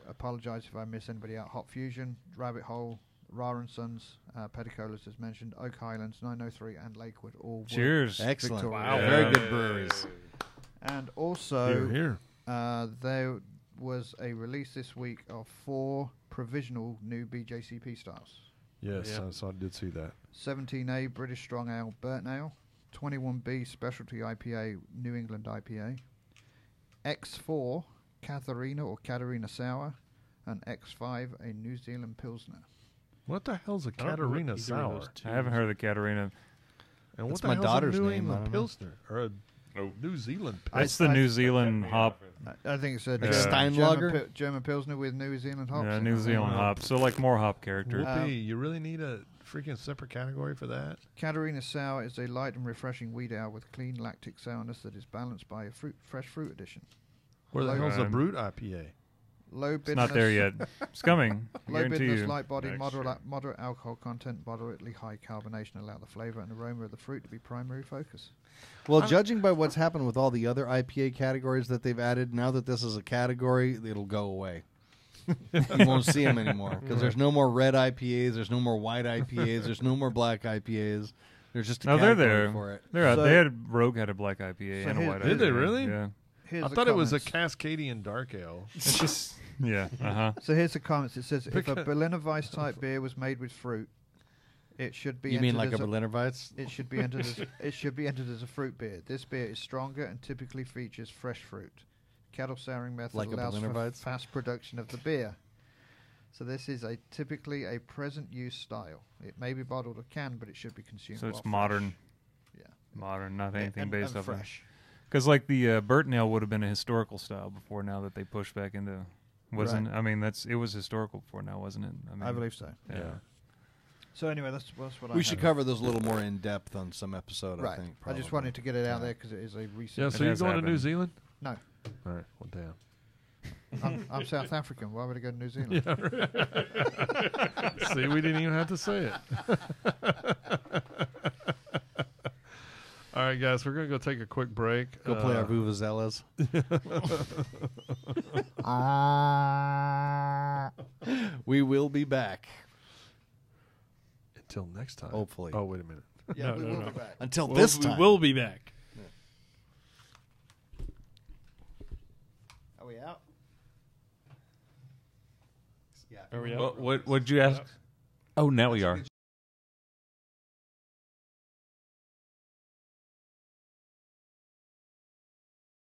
apologize if I miss anybody out. Hot Fusion, Rabbit Hole, Ra and Sons, Peticolas as mentioned, Oak Highlands, 903, and Lakewood all were Cheers. Excellent. victorious. Wow. Very good breweries. And also, Here. there was a release this week of 4 provisional new BJCP styles. Yes, Yeah. I did see that. 17A British Strong Ale Burnt Ale, 21B Specialty IPA New England IPA, X4 Katharina or Katarina Sour, and X5 a New Zealand Pilsner. What the hell's a I don't know what Catarina either of sour? those two I haven't is. heard of the Catarina. And That's what the my hell's daughter's a New name, I England don't know. Pilsner or a New Zealand Pilsner? That's the New Zealand hop. I think it's a Like Steinlager? German Pilsner with New Zealand hops. Yeah, in New it. Zealand hop. So like more hop character. Whoopee, you really need a freaking separate category for that? Catarina Sour is a light and refreshing wheat ale with clean lactic sourness that is balanced by a fresh fruit addition. Where the hell's a Um, Brut IPA? Low It's bitterness. not there yet. It's coming. I Low guarantee bitterness, you. light body, Next moderate alcohol content, moderately high carbonation allow the flavor and aroma of the fruit to be primary focus. Well, judging by what's happened with all the other IPA categories that they've added, now that this is a category, it'll go away. You won't see them anymore because there's no more red IPAs, there's no more white IPAs, there's no more black IPAs. There's just a No, they're category there. for it. They're out. So- They had Rogue had a black IPA So and a here- white IPA. Did they really? Yeah. Here's I the thought it was a comments. Cascadian dark ale. It's just yeah. So here's the comments. It says if a Because- Berliner Weiss type beer was made with fruit, it should be. You mean like entered a as Berliner Weiss? It should be entered as it should be entered as a fruit beer. This beer is stronger and typically features fresh fruit. Kettle souring method Like a allows Berliner for Weiss? fast production of the beer. So this is typically a present use style. It may be bottled or canned, but it should be consumed. So while it's modern. fresh. Yeah, Modern, not anything and based off of. fresh. Because like the Burton Ale would have been a historical style before. Now that they pushed back into, wasn't? I mean, it was historical before now, wasn't it? I believe so. Yeah. Yeah. So anyway, that's what I We should had. cover those a little more in depth on some episode. Right. I think. I just probably. wanted to get it out Yeah. there because it is a recent. Yeah, It so you're has going to New happened. Zealand? No, All right, well, damn. I'm South African. Why would I go to New Zealand? See, we didn't even have to say it. All right, guys, we're going to go take a quick break. Go play our vuvuzelas. We will be back. Until next time. Hopefully. Oh, wait a minute. Yeah, No, we no, will no. be back. Until We'll- this time. We will be back. Are we out? Are we out? What'd you ask? Oh, now we are.